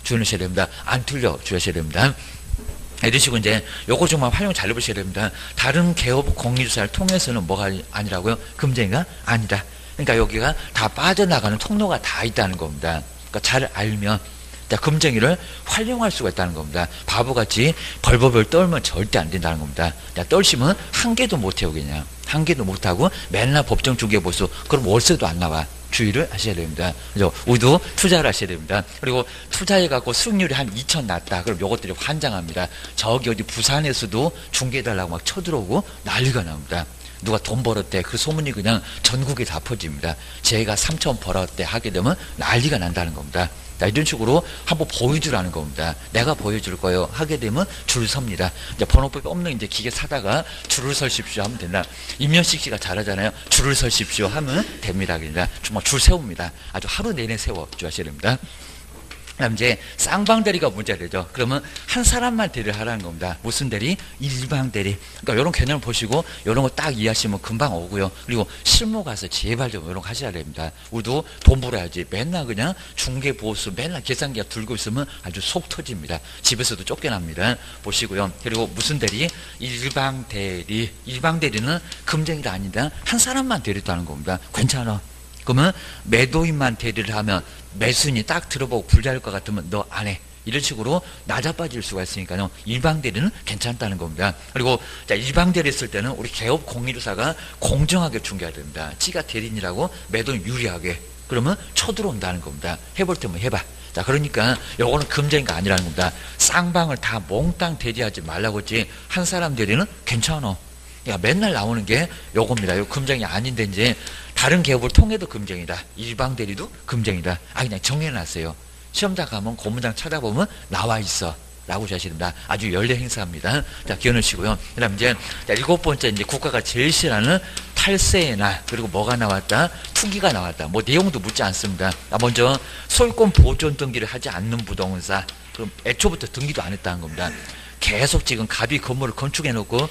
주셔야 됩니다. 안 틀려 주셔야 됩니다. 이런 식으로 이제 요거 정말 활용 잘 해보셔야 됩니다. 다른 개업 공인주사를 통해서는 뭐가 아니라고요? 금쟁이가 아니다. 그러니까 여기가 다 빠져나가는 통로가 다 있다는 겁니다. 그러니까 잘 알면 자, 금쟁이를 활용할 수가 있다는 겁니다. 바보같이 벌벌벌 떨면 절대 안 된다는 겁니다. 자, 떨시면 한 개도 못해요, 그냥. 한 개도 못하고 맨날 법정 중개 보수. 그럼 월세도 안 나와. 주의를 하셔야 됩니다. 그죠? 우리도 투자를 하셔야 됩니다. 그리고 투자해갖고 수익률이 한 2천 났다. 그럼 요것들이 환장합니다. 저기 어디 부산에서도 중개해달라고 막 쳐들어오고 난리가 납니다. 누가 돈 벌었대. 그 소문이 그냥 전국에 다 퍼집니다. 제가 3천 벌었대 하게 되면 난리가 난다는 겁니다. 자, 이런 식으로 한번 보여주라는 겁니다. 내가 보여줄 거예요. 하게 되면 줄 섭니다. 이제 번호법이 없는 이제 기계 사다가 줄을 서십시오 하면 된다. 임현식 씨가 잘하잖아요. 줄을 서십시오 하면 됩니다. 그러니까 정말 줄 세웁니다. 아주 하루 내내 세워 주셔야 됩니다. 그다음 이제 쌍방 대리가 문제가 되죠. 그러면 한 사람만 대리를 하라는 겁니다. 무슨 대리? 일방 대리. 그러니까 이런 개념을 보시고 이런 거 딱 이해하시면 금방 오고요. 그리고 실무 가서 제발 좀 이런 거 하셔야 됩니다. 우리도 돈 벌어야지. 맨날 그냥 중개 보수 맨날 계산기가 들고 있으면 아주 속 터집니다. 집에서도 쫓겨납니다. 보시고요. 그리고 무슨 대리? 일방 대리. 일방 대리는 금쟁이가 아니다. 한 사람만 대리했다는 겁니다. 괜찮아. 그러면 매도인만 대리를 하면 매수인이 딱 들어보고 불리할 것 같으면 너 안 해. 이런 식으로 낮아빠질 수가 있으니까요. 일방 대리는 괜찮다는 겁니다. 그리고 자, 일방 대리 했을 때는 우리 개업 공인주사가 공정하게 중개해야 됩니다. 지가 대리인이라고 매도인 유리하게. 그러면 쳐들어온다는 겁니다. 해볼 테면 해봐. 자, 그러니까 요거는 금쟁이가 아니라는 겁니다. 쌍방을 다 몽땅 대리하지 말라고 했지. 한 사람 대리는 괜찮아. 야, 맨날 나오는 게 요겁니다. 요 금쟁이 아닌데 이제 다른 개업을 통해도 금쟁이다. 일방 대리도 금쟁이다. 아, 그냥 정해놨어요. 시험장 가면 고문장 찾아보면 나와 있어. 라고 하셔야 됩니다. 아주 연례 행사입니다. 자, 기억하시고요. 그 다음 이제, 자, 7번째, 이제 국가가 제일 싫어하는 탈세의 날, 그리고 뭐가 나왔다? 투기가 나왔다. 뭐 내용도 묻지 않습니다. 먼저, 소유권 보존 등기를 하지 않는 부동산. 그럼 애초부터 등기도 안 했다는 겁니다. 계속 지금 갑이 건물을 건축해 놓고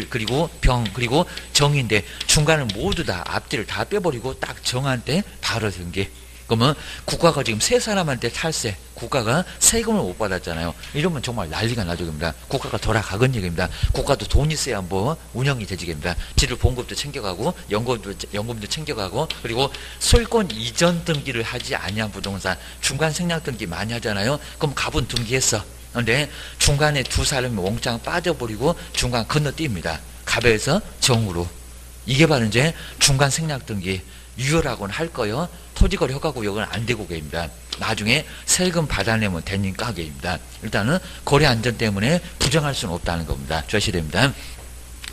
그리고 병 그리고 정인데 중간을 모두 다 앞뒤를 다 빼버리고 딱 정한테 바로 등기. 그러면 국가가 지금 세 사람한테 탈세, 국가가 세금을 못 받았잖아요. 이러면 정말 난리가 나죠. 국가가 돌아가건 얘기입니다. 국가도 돈이 있어야 뭐 운영이 되지입니다. 지들 봉급도 챙겨가고 연금도 챙겨가고 그리고 소유권 이전 등기를 하지 아니한 부동산 중간 생략 등기 많이 하잖아요. 그럼 갑은 등기했어. 그런데 중간에 두 사람이 몽땅 빠져버리고 중간 건너뜁니다. 갑에서 정으로. 이게 바로 이제 중간 생략 등기. 유효라고는 할 거요. 토지거래 허가구역은 안 되고 계십니다. 나중에 세금 받아내면 되는 가게입니다. 일단은 거래 안전 때문에 부정할 수는 없다는 겁니다. 주셔야 됩니다.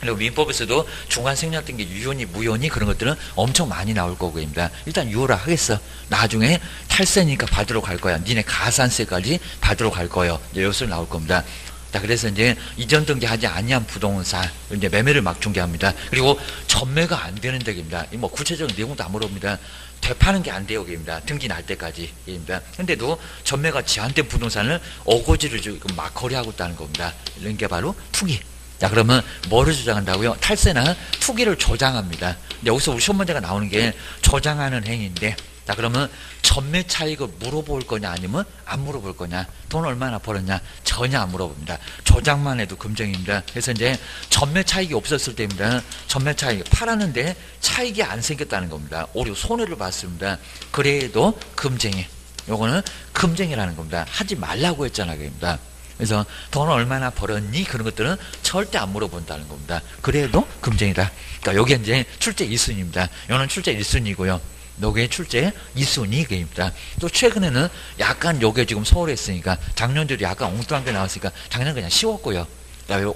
그리고 민법에서도 중간 생략된 게 유효니 무효니 그런 것들은 엄청 많이 나올 거고입니다. 일단 유효라 하겠어. 나중에 탈세니까 받으러 갈 거야. 니네 가산세까지 받으러 갈 거예요. 이제 여기서 나올 겁니다. 자, 그래서 이제 이전 등기하지 아니한 부동산 이제 매매를 막 중개합니다. 그리고 전매가 안 되는 데입니다. 뭐 구체적인 내용도 안 물어봅니다. 되파는 게 안 돼요, 입니다. 등기 날 때까지, 입니다. 근데도 전매가 제한된 부동산을 어거지를 지금 막 거래하고 있다는 겁니다. 이런 게 바로 투기. 자, 그러면 뭐를 조장한다고요? 탈세나 투기를 조장합니다. 여기서 우리 시험 문제가 나오는 게 조장하는 행위인데, 자, 그러면 전매 차익을 물어볼 거냐 아니면 안 물어볼 거냐, 돈 얼마나 벌었냐 전혀 안 물어봅니다. 조장만 해도 금정입니다. 그래서 이제 전매 차익이 없었을 때입니다. 전매 차익 팔았는데 차익이 안 생겼다는 겁니다. 오히려 손해를 봤습니다. 그래도 금쟁이, 요거는 금쟁이라는 겁니다. 하지 말라고 했잖아요, 그입니다. 그래서 돈 얼마나 벌었니? 그런 것들은 절대 안 물어본다는 겁니다. 그래도 금쟁이다. 그러니까 여기 이제 출제 2순위입니다. 이거는 출제 1순위고요. 요게 출제 2순위입니다. 또 최근에는 약간 요게 지금 서울에 있으니까 작년에도 약간 엉뚱한 게 나왔으니까 작년 그냥 쉬웠고요.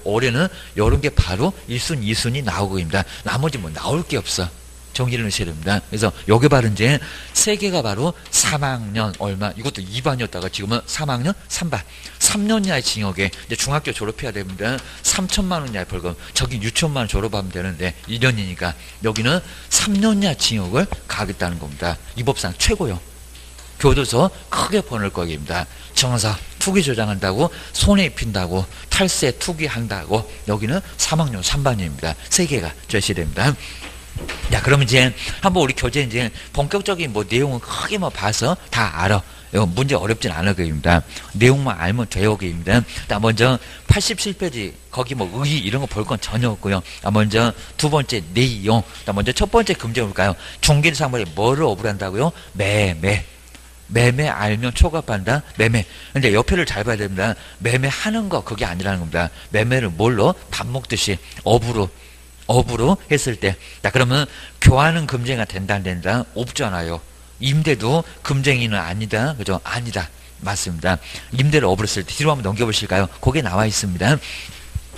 올해는 요런 게 바로 1순위, 2순위 나오고입니다. 나머지 뭐 나올 게 없어. 정리를 하셔야 됩니다. 그래서 요게 바로 이제 세 개가 바로 3학년 얼마, 이것도 2반이었다가 지금은 3학년 3반. 3년 이하의 징역에 이제 중학교 졸업해야 됩니다. 3천만 원 이하의 벌금. 저기 6천만 원 졸업하면 되는데 2년이니까 여기는 3년 이하 징역을 가하겠다는 겁니다. 이 법상 최고요. 교도소 크게 보낼 거입니다. 정사 투기 조장한다고, 손해 입힌다고, 탈세 투기한다고, 여기는 3학년 3반입니다. 세 개가 절시해야 됩니다. 자, 그러면 이제 한번 우리 교재 이제 본격적인 뭐 내용은 크게 뭐 봐서 다 알아. 이거 문제 어렵진 않아 그입니다. 내용만 알면 돼요 그입니다. 먼저 87페이지 거기 뭐 의의 이런 거 볼 건 전혀 없고요. 먼저 두 번째 내용. 먼저 첫 번째 금지 볼까요? 중개상물이 뭐를 어불한다고요? 매매. 매매 알면 초과한다. 매매. 근데 옆에를 잘 봐야 됩니다. 매매하는 거 그게 아니라는 겁니다. 매매를 뭘로? 밥 먹듯이 업으로 했을 때. 자, 그러면 교환은 금쟁이가 된다 안 된다? 없잖아요. 임대도 금쟁이는 아니다. 그죠? 아니다. 맞습니다. 임대를 업으로 했을 때 뒤로 한번 넘겨보실까요? 거기에 나와 있습니다.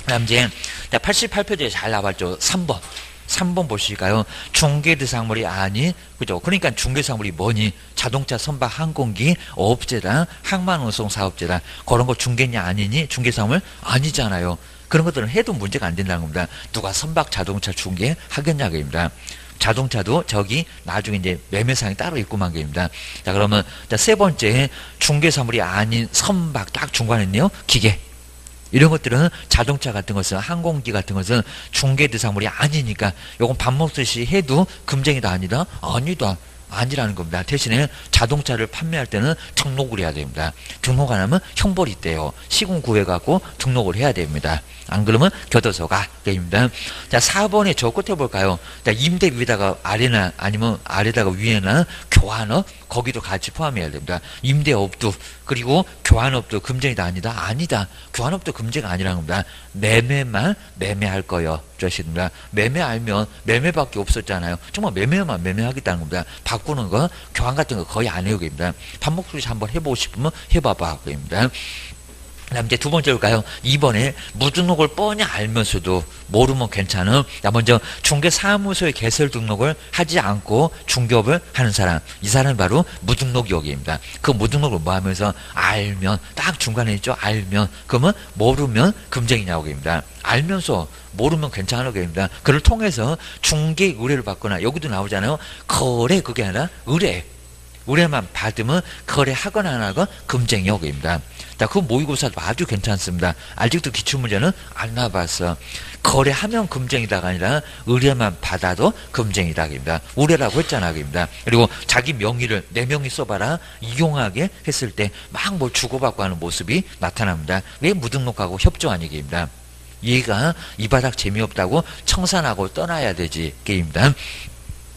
그다음 이제 88페이지에 잘 나왔죠. 3번. 3번 보실까요? 중개대상물이 아니, 그죠? 그러니까 중개상물이 뭐니? 자동차, 선박, 항공기, 업체다, 항만운송 사업체다. 그런 거 중개냐 아니니? 중개상물 아니잖아요. 그런 것들은 해도 문제가 안 된다는 겁니다. 누가 선박 자동차 중개 하겠냐고입니다. 자동차도 저기 나중에 이제 매매상이 따로 있구만 게입니다. 자, 그러면 세 번째 중개사물이 아닌 선박 딱 중간에 있네요. 기계. 이런 것들은 자동차 같은 것은 항공기 같은 것은 중개대상물이 아니니까 요건 밥 먹듯이 해도 금쟁이다 아니다? 아니다. 아니라는 겁니다. 대신에 자동차를 판매할 때는 등록을 해야 됩니다. 등록 안 하면 형벌이 있대요. 시군 구해갖고 등록을 해야 됩니다. 안 그러면 교도소가 게임입니다. 자, 4번에 저 끝에 볼까요? 자, 임대 위에다가 아래나 아니면 아래다가 위에나 교환업 거기도 같이 포함해야 됩니다. 임대업도 그리고 교환업도 금쟁이다 아니다? 아니다. 교환업도 금쟁이 아니라는 겁니다. 매매만 매매할 거요. 저십니다. 매매 알면 매매밖에 없었잖아요. 정말 매매만 매매하겠다는 겁니다. 바꾸는 거 교환 같은 거 거의 안 해요. 입니다. 밥 먹듯이 한번 해보고 싶으면 해봐봐. 입니다. 그 다음 이제 두 번째일까요? 2번에 무등록을 뻔히 알면서도 모르면 괜찮은. 먼저 중개사무소의 개설 등록을 하지 않고 중개업을 하는 사람. 이 사람이 바로 무등록역입니다. 그 무등록을 뭐 하면서 알면, 딱 중간에 있죠? 알면. 그러면 모르면 금쟁이냐고 입니다. 알면서 모르면 괜찮은 겁니다. 그를 통해서 중개 의뢰를 받거나 여기도 나오잖아요. 거래 그게 아니라 의뢰. 의뢰만 받으면 거래하거나 안 하건 금쟁이역입니다. 자, 그 모의고사도 아주 괜찮습니다. 아직도 기출문제는 안 나와봤어. 거래하면 금쟁이다가 아니라 의뢰만 받아도 금쟁이다입니다. 의뢰라고 했잖아, 입니다. 그리고 자기 명의를 내 명의 써봐라 이용하게 했을 때 막 뭘 주고받고 하는 모습이 나타납니다. 왜 무등록하고 협조 아니기입니다. 얘가 이 바닥 재미없다고 청산하고 떠나야 되지, 게임입니다.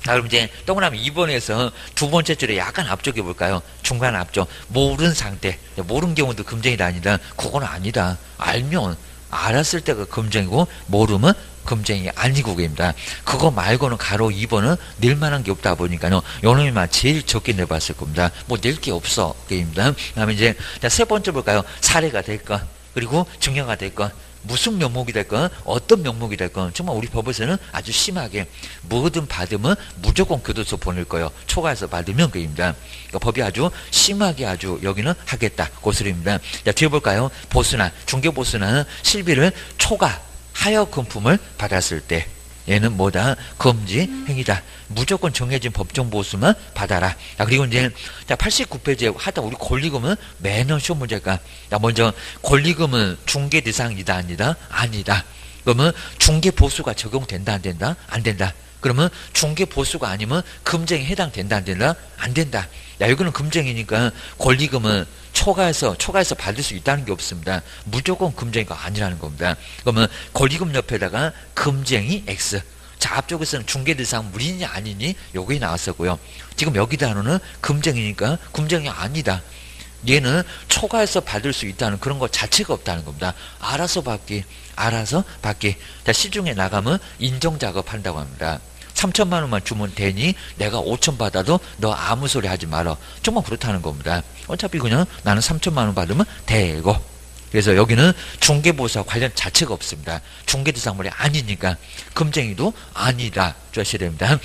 자, 그럼 이제 동그라미 2번에서 두 번째 줄에 약간 앞쪽에 볼까요? 중간 앞쪽. 모르는 상태. 모르는 경우도 금쟁이다 아니다. 그건 아니다. 알면, 알았을 때가 금쟁이고, 모르면 금쟁이 아니고, 입니다. 그거 말고는 가로 2번은 낼 만한 게 없다 보니까요. 요놈이만 제일 적게 내봤을 겁니다. 뭐 낼 게 없어. 입니다. 그 다음에 이제 세 번째 볼까요? 사례가 될 것. 그리고 증여가 될 것. 무슨 명목이 됐건 어떤 명목이 됐건 정말 우리 법에서는 아주 심하게 뭐든 받으면 무조건 교도소 보낼 거예요. 초과해서 받으면 그입니다. 그러니까 법이 아주 심하게 아주 여기는 하겠다. 고스입니다. 자, 뒤에 볼까요? 보수나 중개보수나 실비를 초과하여 금품을 받았을 때 얘는 뭐다? 금지 행위다. 무조건 정해진 법정 보수만 받아라. 자, 그리고 이제 89페이지에 하다 우리 권리금은 매년 시험 문제가 먼저 권리금은 중개 대상이다 아니다? 아니다. 그러면 중개 보수가 적용된다 안 된다? 안 된다. 그러면 중개 보수가 아니면 금쟁이 해당된다 안 된다? 안 된다. 야, 여기는 금쟁이니까 권리금은 초과해서 받을 수 있다는 게 없습니다. 무조건 금쟁이가 아니라는 겁니다. 그러면 권리금 옆에다가 금쟁이 X. 자, 앞쪽에서는 중개대상 물이냐 아니니 요게 나왔었고요. 지금 여기 단어는 금쟁이니까 금쟁이 아니다. 얘는 초과해서 받을 수 있다는 그런 것 자체가 없다는 겁니다. 알아서 받기. 자, 시중에 나가면 인정작업 한다고 합니다. 3천만 원만 주면 되니 내가 5천 받아도 너 아무 소리 하지 마라. 정말 그렇다는 겁니다. 어차피 그냥 나는 3천만 원 받으면 되고. 그래서 여기는 중개보수와 관련 자체가 없습니다. 중개대상물이 아니니까 금쟁이도 아니다. 주셔야 됩니다.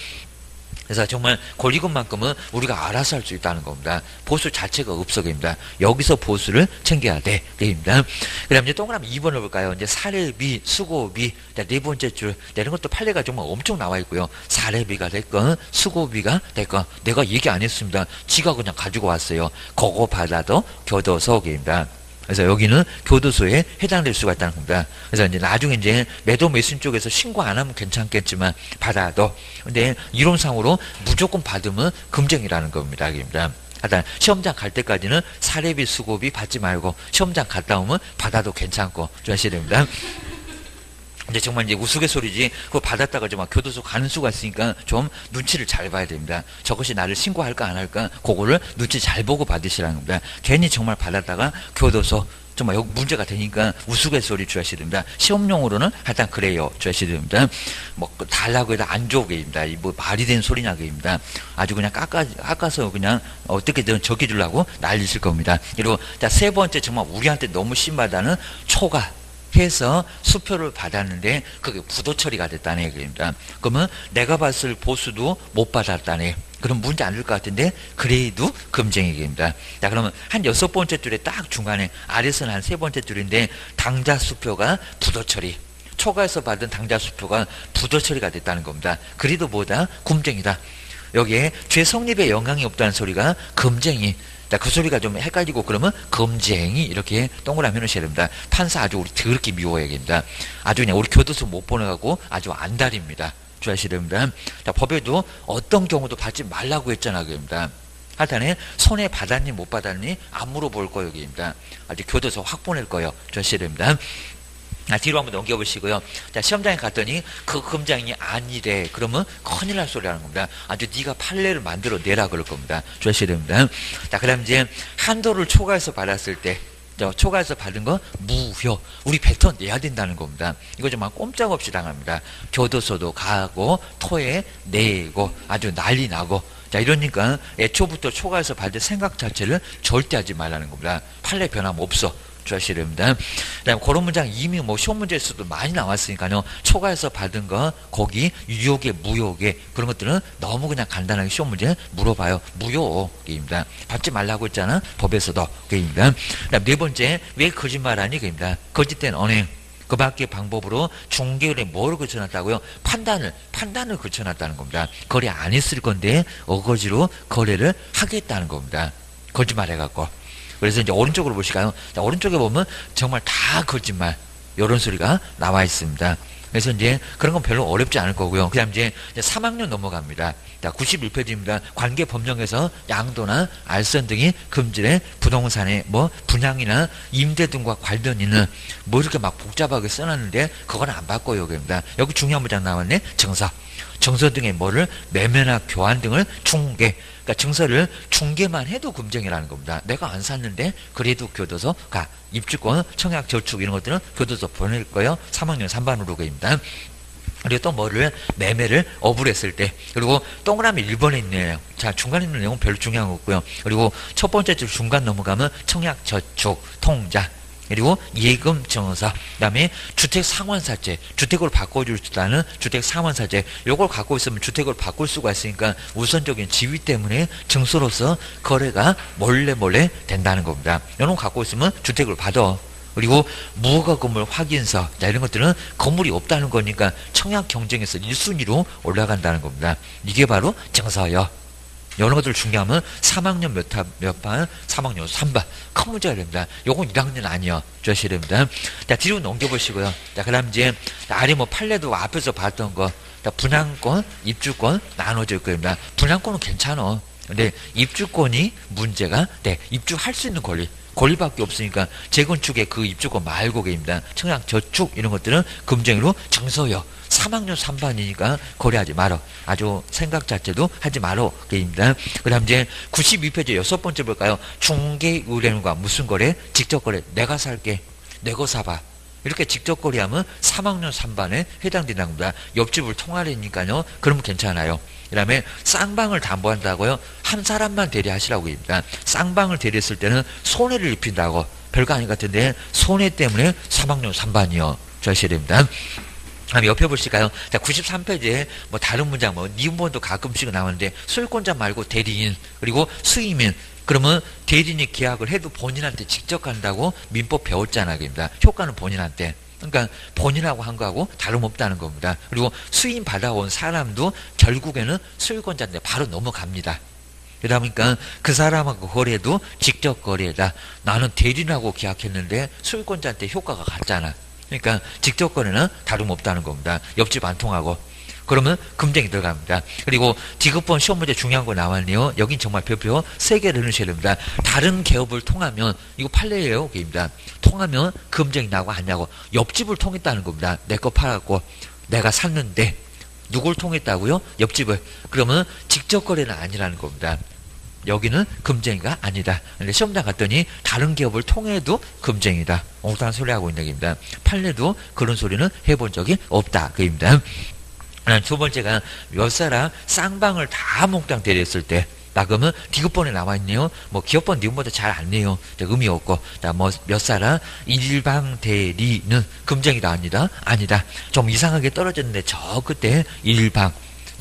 그래서 정말 권리금만큼은 우리가 알아서 할 수 있다는 겁니다. 보수 자체가 없어입니다. 여기서 보수를 챙겨야 돼. 입니다. 그 다음 이제 동그라미 2번을 볼까요? 이제 사례비, 수고비, 네 번째 줄, 이런 것도 판례가 정말 엄청 나와 있고요. 사례비가 됐건, 수고비가 됐건, 내가 얘기 안 했습니다. 지가 그냥 가지고 왔어요. 그거 받아도 교도소입니다. 그래서 여기는 교도소에 해당될 수가 있다는 겁니다. 그래서 이제 나중에 이제 매도 매수인 쪽에서 신고 안 하면 괜찮겠지만 받아도 근데 이론상으로 무조건 받으면 금쟁이라는 겁니다. 하여튼 시험장 갈 때까지는 사례비 수고비 받지 말고 시험장 갔다 오면 받아도 괜찮고 좀 하셔야 됩니다. 근데 정말 이제 우스갯소리지 그거 받았다가 좀 교도소 가는 수가 있으니까 좀 눈치를 잘 봐야 됩니다. 저것이 나를 신고할까 안 할까 그거를 눈치 잘 보고 받으시라는 겁니다. 괜히 정말 받았다가 교도소 정말 여기 문제가 되니까 우스갯소리 주셔야 됩니다. 시험용으로는 하여튼 그래요 주셔야 됩니다. 뭐 달라고 해도 안 좋게입니다. 뭐 말이 되는 소리냐고입니다. 아주 그냥 깎아서 그냥 어떻게든 적게 주려고 난리실 겁니다. 그리고 자, 세 번째 정말 우리한테 너무 심하다는 초과 해서 수표를 받았는데 그게 부도 처리가 됐다는 얘기입니다. 그러면 내가 봤을 보수도 못 받았다네. 그럼 문제 안 될 것 같은데 그래도 금쟁이입니다. 자, 그러면 한 6번째 줄에 딱 중간에 아래서는 한 3번째 줄인데 당자 수표가 부도 처리. 초과해서 받은 당자 수표가 부도 처리가 됐다는 겁니다. 그래도 뭐다? 금쟁이다. 여기에 죄 성립에 영향이 없다는 소리가 금쟁이. 자, 그 소리가 좀 헷갈리고 그러면 금쟁이 이렇게 동그라미 해놓으셔야 됩니다. 판사 아주 우리 더럽게 미워해야 됩니다. 아주 그냥 우리 교도소 못 보내가고 아주 안달입니다. 주의하셔야 됩니다. 자, 법에도 어떤 경우도 받지 말라고 했잖아. 그입니다. 하여튼 손해 받았니 못 받았니 안 물어볼 거예요. 여기입니다. 아주 교도소 확 보낼 거예요. 주의하셔야 됩니다. 뒤로 한번 넘겨보시고요. 자, 시험장에 갔더니 그 금장이 아니래. 그러면 큰일 날 소리라는 겁니다. 아주 네가 판례를 만들어 내라 그럴 겁니다. 주셔야 됩니다. 자, 그 다음 이제 한도를 초과해서 받았을 때 초과해서 받은 거 무효. 우리 뱉어 내야 된다는 겁니다. 이거 정말 꼼짝없이 당합니다. 교도소도 가고 토해 내고 아주 난리 나고 자, 이러니까 애초부터 초과해서 받을 생각 자체를 절대 하지 말라는 겁니다. 판례 변함 없어. 주셔야 됩니다. 그다음 그런 문장 이미 뭐 시험 문제에서도 많이 나왔으니까요. 초과해서 받은 거 거기 유효계 무효계 그런 것들은 너무 그냥 간단하게 시험 문제 물어봐요. 무효입니다. 받지 말라고 했잖아. 법에서도 그입니다. 그다음 네 번째 왜 거짓말하니 그입니다. 거짓된 언행. 그 밖의 방법으로 중개인에 뭐를 거쳐놨다고요? 판단을 거쳐놨다는 겁니다. 거래 안 했을 건데 어거지로 거래를 하겠다는 겁니다. 거짓말 해갖고. 그래서 이제 오른쪽으로 보실까요? 자, 오른쪽에 보면 정말 다 거짓말 이런 소리가 나와 있습니다. 그래서 이제 그런 건 별로 어렵지 않을 거고요. 그 다음 이제 3학년 넘어갑니다. 자, 91페이지입니다. 관계 법령에서 양도나 알선 등이 금지된 부동산의 뭐 분양이나 임대 등과 관련 있는 뭐 이렇게 막 복잡하게 써놨는데 그건 안 바꿔요. 여기입니다. 여기 중요한 문장 나왔네. 정서 등의 뭐를 매매나 교환 등을 중개. 그러니까 증서를 중개만 해도 금쟁이라는 겁니다. 내가 안 샀는데 그래도 교도소 가. 입주권, 청약, 저축 이런 것들은 교도소 보낼 거예요. 3학년 3반으로 그입니다. 그리고 또 뭐를 매매를 어불했을 때 그리고 동그라미 1번에 있네요. 자, 중간에 있는 내용은 별로 중요한 거 없고요. 그리고 첫 번째 줄 중간 넘어가면 청약, 저축, 통자 그리고 예금 증서, 그다음에 주택 상환사채, 주택으로 바꿔줄 수 있다는 주택 상환사채, 요걸 갖고 있으면 주택을 바꿀 수가 있으니까 우선적인 지위 때문에 증서로서 거래가 몰래 된다는 겁니다. 요런 거 갖고 있으면 주택을 받아. 그리고 무허가 건물 확인서, 자, 이런 것들은 건물이 없다는 거니까 청약 경쟁에서 1순위로 올라간다는 겁니다. 이게 바로 증서예요. 이런 것들 중요하면 3학년 몇 반, 3학년 3반. 큰 문제가 됩니다. 요건 1학년 아니요. 주셔야 됩니다. 자, 뒤로 넘겨보시고요. 자, 그 다음 이제, 아래 뭐 판례도 앞에서 봤던 거, 자, 분양권, 입주권 나눠질 겁니다. 분양권은 괜찮아. 근데 입주권이 문제가, 네, 입주할 수 있는 권리밖에 없으니까 재건축의 그 입주권 말고 계입니다. 청약 저축 이런 것들은 금쟁이로 증서요. 3학년 3반이니까 거래하지 말어. 아주 생각 자체도 하지 말어. 게입니다. 그 다음 이제 92페이지 6번째 볼까요? 중개 의뢰인과 무슨 거래? 직접 거래. 내가 살게. 내가 사봐. 이렇게 직접 거래하면 3학년 3반에 해당된다는 겁니다. 옆집을 통화하니까요. 그러면 괜찮아요. 그 다음에 쌍방을 담보한다고요. 한 사람만 대리하시라고 합니다. 쌍방을 대리했을 때는 손해를 입힌다고. 별거 아닌 것 같은데 손해 때문에 3학년 3반이요. 주셔야 됩니다. 다음 옆에 보실까요? 자, 93페이지에 뭐 다른 문장 뭐 니은번도 가끔씩 나오는데 소유권자 말고 대리인 그리고 수임인 그러면 대리인이 계약을 해도 본인한테 직접 간다고 민법 배웠잖아요. 그럽니다. 효과는 본인한테. 그러니까 본인하고 한 거하고 다름없다는 겁니다. 그리고 수임 받아온 사람도 결국에는 소유권자인데 바로 넘어갑니다. 그러다 보니까 그 사람하고 거래도 직접 거래다. 나는 대리인하고 계약했는데 소유권자한테 효과가 같잖아. 그러니까 직접 거래는 다름없다는 겁니다. 옆집 안 통하고. 그러면 금쟁이 들어갑니다. 그리고 디귿번 시험 문제 중요한 거 나왔네요. 여긴 정말 별표 3개를 넣으셔야 됩니다. 다른 개업을 통하면 이거 판례예요. 입니다. 통하면 금쟁이 나고 안 나고 옆집을 통했다는 겁니다. 내 거 팔았고 내가 샀는데 누굴 통했다고요? 옆집을. 그러면 직접 거래는 아니라는 겁니다. 여기는 금쟁이가 아니다. 근데 시험장 갔더니 다른 기업을 통해도 금쟁이다. 엉뚱한 소리 하고 있는 얘기입니다. 판례도 그런 소리는 해본 적이 없다. 그입니다. 두 번째가 몇 사람 쌍방을 다 몽땅 대리했을 때, 나 그러면 디귿번에 나와 있네요. 뭐 기업번 니은보다 잘 안 내요. 의미 없고, 뭐 몇 사람 일방 대리는 금쟁이다 아니다. 아니다. 좀 이상하게 떨어졌는데 저 끝에 일방.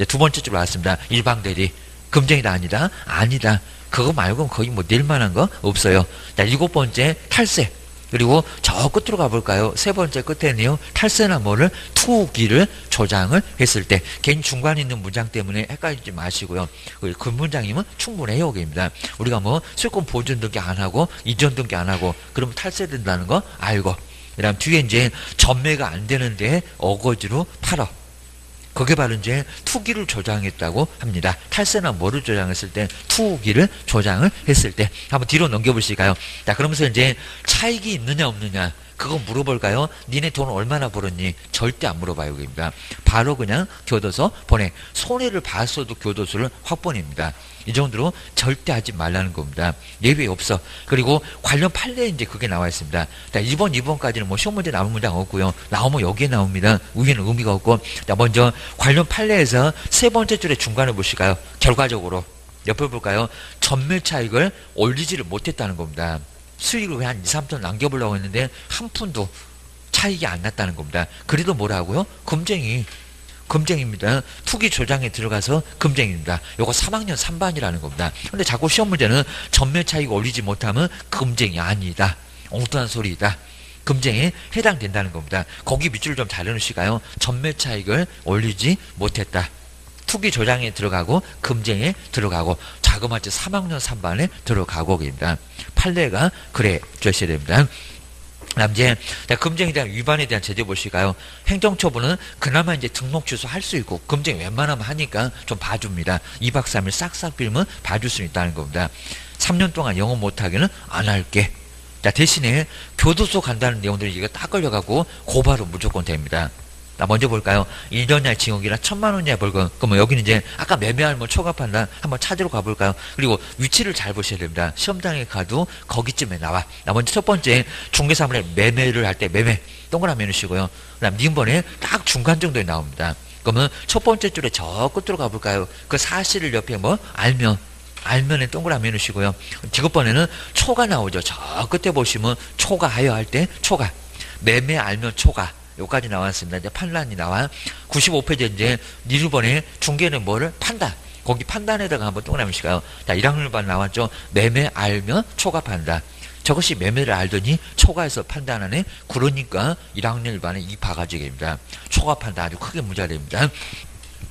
두 번째 줄 나왔습니다. 일방 대리. 금쟁이다 아니다. 아니다. 그거 말고는 거의 뭐 낼 만한 거 없어요. 자, 7번째 탈세. 그리고 저 끝으로 가볼까요? 3번째 끝에는요. 탈세나 뭐를 투기를 조장을 했을 때 개인 중간에 있는 문장 때문에 헷갈리지 마시고요. 그 문장이면 충분해요. 여기입니다. 우리가 뭐 수익권 보존 등기 안 하고 이전 등기 안 하고 그러면 탈세된다는 거 알고 그 다음 뒤에 이제 전매가 안 되는데 어거지로 팔어. 그게 바로 이제 투기를 조장했다고 합니다. 탈세나 뭐를 조장했을 때 투기를 조장을 했을 때 한번 뒤로 넘겨보실까요? 자, 그러면서 이제 차익이 있느냐 없느냐 그거 물어볼까요? 니네 돈 얼마나 벌었니? 절대 안 물어봐요. 여기입니다. 바로 그냥 교도소 보내. 손해를 봤어도 교도소를 확보냅니다. 이 정도로 절대 하지 말라는 겁니다. 예외 없어. 그리고 관련 판례에 이제 그게 나와 있습니다. 자, 1번, 2번까지는 뭐 시험 문제 나온 문장 없고요. 나오면 여기에 나옵니다. 위에는 의미가 없고. 자, 먼저 관련 판례에서 3번째 줄에 중간에 보실까요? 결과적으로. 옆에 볼까요? 전매 차익을 올리지를 못했다는 겁니다. 수익을 한 2, 3톤 남겨보려고 했는데 한 푼도 차익이 안 났다는 겁니다. 그래도 뭐라고요? 금쟁입니다. 투기 조장에 들어가서 금쟁입니다. 요거 3학년 3반이라는 겁니다. 근데 자꾸 시험 문제는 전매 차익 올리지 못하면 금쟁이 아니다. 엉뚱한 소리이다. 금쟁에 해당된다는 겁니다. 거기 밑줄을 좀 잘 넣으시까요? 전매 차익을 올리지 못했다. 투기 조장에 들어가고 금쟁에 들어가고 자그마치 3학년 3반에 들어가고 입니다. 판례가 그래 주셔야 됩니다. 다음 이제 금쟁에 대한 위반에 대한 제재 보실까요? 행정처분은 그나마 이제 등록 취소할 수 있고 금쟁 웬만하면 하니까 좀 봐줍니다. 2박 3일 싹싹 빌면 봐줄 수 있다는 겁니다. 3년 동안 영업 못하기는 안 할게. 자, 대신에 교도소 간다는 내용들이 이거 딱 걸려가고 고발은 무조건 됩니다. 자, 먼저 볼까요? 1년 이하 징역이나 1,000만 원 이하 벌금. 그러면 여기는 이제 아까 매매할 뭐 초과판단 한번 찾으러 가볼까요? 그리고 위치를 잘 보셔야 됩니다. 시험장에 가도 거기쯤에 나와. 자, 먼저 첫 번째 중개사물의 매매를 할 때 매매 동그라미 넣으시고요. 그다음 니은번에 딱 중간 정도에 나옵니다. 그러면 첫 번째 줄에 저 끝으로 가볼까요? 그 사실을 옆에 뭐 알면 알면에 동그라미 해놓으시고요. 디귿번에는 초가 나오죠. 저 끝에 보시면 초가 하여 할 때 초가. 매매 알면 초가. 여기까지 나왔습니다. 이제 판단이 나와. 95페이지 이제 1번에 중개는 뭐를? 판단. 거기 판단에다가 한번 동그라미 칠까요? 자, 1학년반 나왔죠. 매매 알면 초가 판단. 저것이 매매를 알더니 초과해서 판단하네. 그러니까 1학년 1반에 이 바가지입니다. 초과 판단 아주 크게 문제가 됩니다.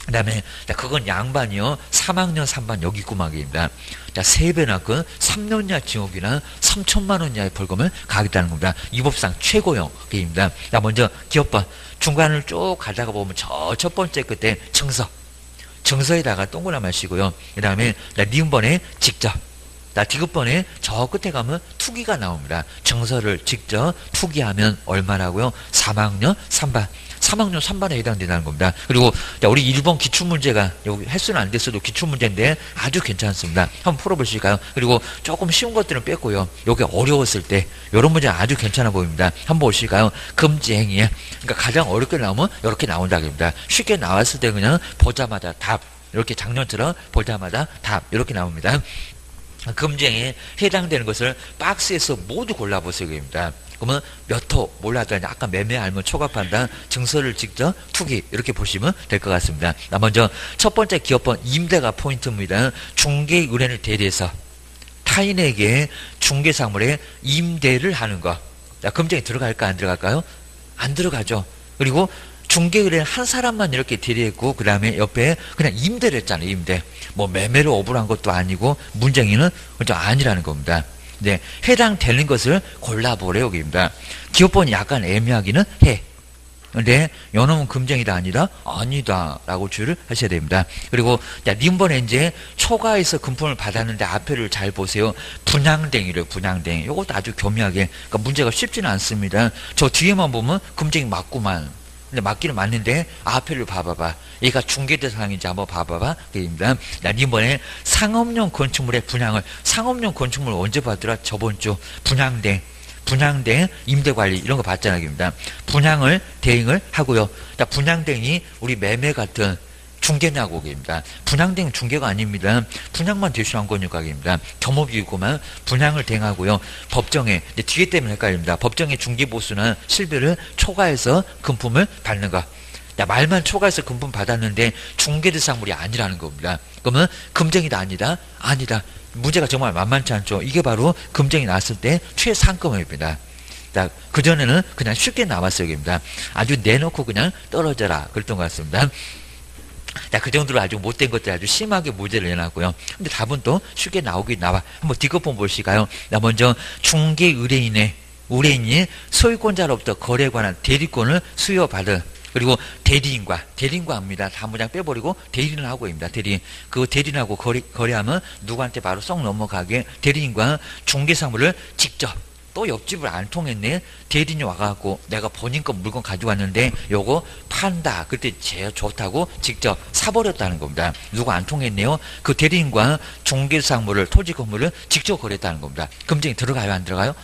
그 다음에 그건 양반이요. 3학년 3반 여기 구막입니다. 자, 3배 낳고 3년 이하 징역이나 3천만 원 이하의 벌금을 가하겠다는 겁니다. 이 법상 최고형 게임입니다. 자, 먼저 기업번 중간을 쭉 가다가 보면 저 첫 번째 끝에 정서에다가 동그라미 하시고요. 그 다음에 니은번에 직접. 자, 디귿번에 저 끝에 가면 투기가 나옵니다. 정서를 직접 투기하면 얼마라고요? 3학년 3반. 3학년 3반에 해당된다는 겁니다. 그리고 우리 1번 기출문제가 여기 횟수는 안 됐어도 기출문제인데 아주 괜찮습니다. 한번 풀어보실까요? 그리고 조금 쉬운 것들은 뺐고요. 여기 어려웠을 때 이런 문제 아주 괜찮아 보입니다. 한번 보실까요? 금지행위. 그러니까 가장 어렵게 나오면 이렇게 나온다고 합니다. 쉽게 나왔을 때 그냥 보자마자 답. 이렇게 작년처럼 보자마자 답. 이렇게 나옵니다. 금지행위에 해당되는 것을 박스에서 모두 골라보세요. 입니다. 그러면 몇 호 몰라도 아까 매매 알면 초과 판단 증서를 직접 투기 이렇게 보시면 될 것 같습니다. 먼저 첫 번째 기업번 임대가 포인트입니다. 중개 의뢰인을 대리해서 타인에게 중개사물에 임대를 하는 거. 자, 금쟁이 들어갈까 안 들어갈까요? 안 들어가죠. 그리고 중개 의뢰인 한 사람만 이렇게 대리했고 그 다음에 옆에 그냥 임대를 했잖아요. 임대. 뭐 매매를 억울한 것도 아니고 문쟁이는 좀 아니라는 겁니다. 네, 해당되는 것을 골라보래요. 여기입니다. 기업번이 약간 애매하기는 해. 근데 요놈은 금쟁이다 아니다? 아니다 라고 주의를 하셔야 됩니다. 그리고 니은번에 이제 초과해서 금품을 받았는데 앞에를 잘 보세요. 분양댕이래요. 분양댕이. 요것도 아주 교묘하게. 그러니까 문제가 쉽지는 않습니다. 저 뒤에만 보면 금쟁이 맞구만. 근데 맞기는 맞는데 앞에를 봐봐봐. 얘가 중개대상인지 한번 봐봐봐. 그입니다. 이번에 상업용 건축물의 분양을 상업용 건축물 언제 봤더라? 저번 주 분양대 임대관리 이런 거 봤잖아요. 입니다. 분양을 대행을 하고요. 분양대행이 우리 매매 같은 중개냐고 입니다. 분양대행 중개가 아닙니다. 분양만 대신한 거니까 입니다. 겸업이고만 분양을 대행하고요. 법정에 뒤에 때문에 헷갈립니다. 법정에 중개보수나 실비를 초과해서 금품을 받는 거. 말만 초과해서 금품 받았는데 중개대상물이 아니라는 겁니다. 그러면 금쟁이다 아니다? 아니다. 문제가 정말 만만치 않죠. 이게 바로 금쟁이 났을 때 최상급입니다. 그전에는 그냥 쉽게 나왔어요. 입니다. 아주 내놓고 그냥 떨어져라. 그랬던 것 같습니다. 그 정도로 아주 못된 것들 아주 심하게 문제를 내놨고요. 근데 답은 또 쉽게 나오긴 나와. 한번 디귿번 보실까요? 먼저 중개 의뢰인이 소유권자로부터 거래에 관한 대리권을 수여받은 그리고 대리인과 합니다. 다음 문장 빼버리고 대리인을 하고 입니다. 대리인. 그 대리인하고 거래하면 누구한테 바로 쏙 넘어가게 대리인과 중개사물을 직접 또 옆집을 안 통했네. 대리인이 와갖고 내가 본인 거 물건 가져왔는데 요거 판다. 그때 제일 좋다고 직접 사버렸다는 겁니다. 누가 안 통했네요. 그 대리인과 중개사물을 토지 건물을 직접 거래했다는 겁니다. 금쟁이 들어가요 안 들어가요?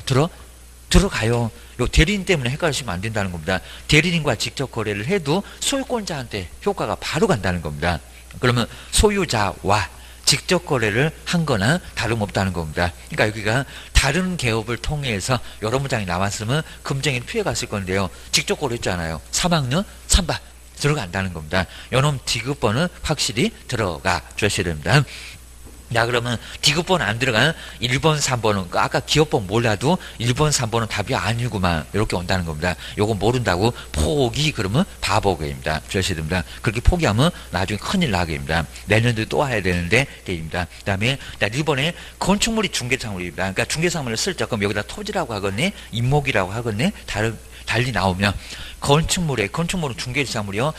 들어가요. 요 대리인 때문에 헷갈리시면 안 된다는 겁니다. 대리인과 직접 거래를 해도 소유권자한테 효과가 바로 간다는 겁니다. 그러면 소유자와 직접 거래를 한 거나 다름없다는 겁니다. 그러니까 여기가 다른 개업을 통해서 여러 문장이 나왔으면 금쟁이는 피해갔을 건데요. 직접 거래했잖아요. 3학년 3반 들어간다는 겁니다. 요놈 디귿번은 확실히 들어가 주셔야 됩니다. 그러면 디귿번 안 들어가는 1번, 3번은 아까 기업번 몰라도 1번, 3번은 답이 아니구만 이렇게 온다는 겁니다. 요거 모른다고 포기 그러면 바보게입니다. 주셔야 됩니다. 그렇게 포기하면 나중에 큰일 나게입니다. 내년도 또 해야 되는데 게입니다. 그 다음에 1번에 건축물이 중개상물입니다. 그러니까 중개상물을 쓸 때 그럼 여기다 토지라고 하겠네, 임목이라고 하겠네, 달리 나오면 건축물은 중개상물이요.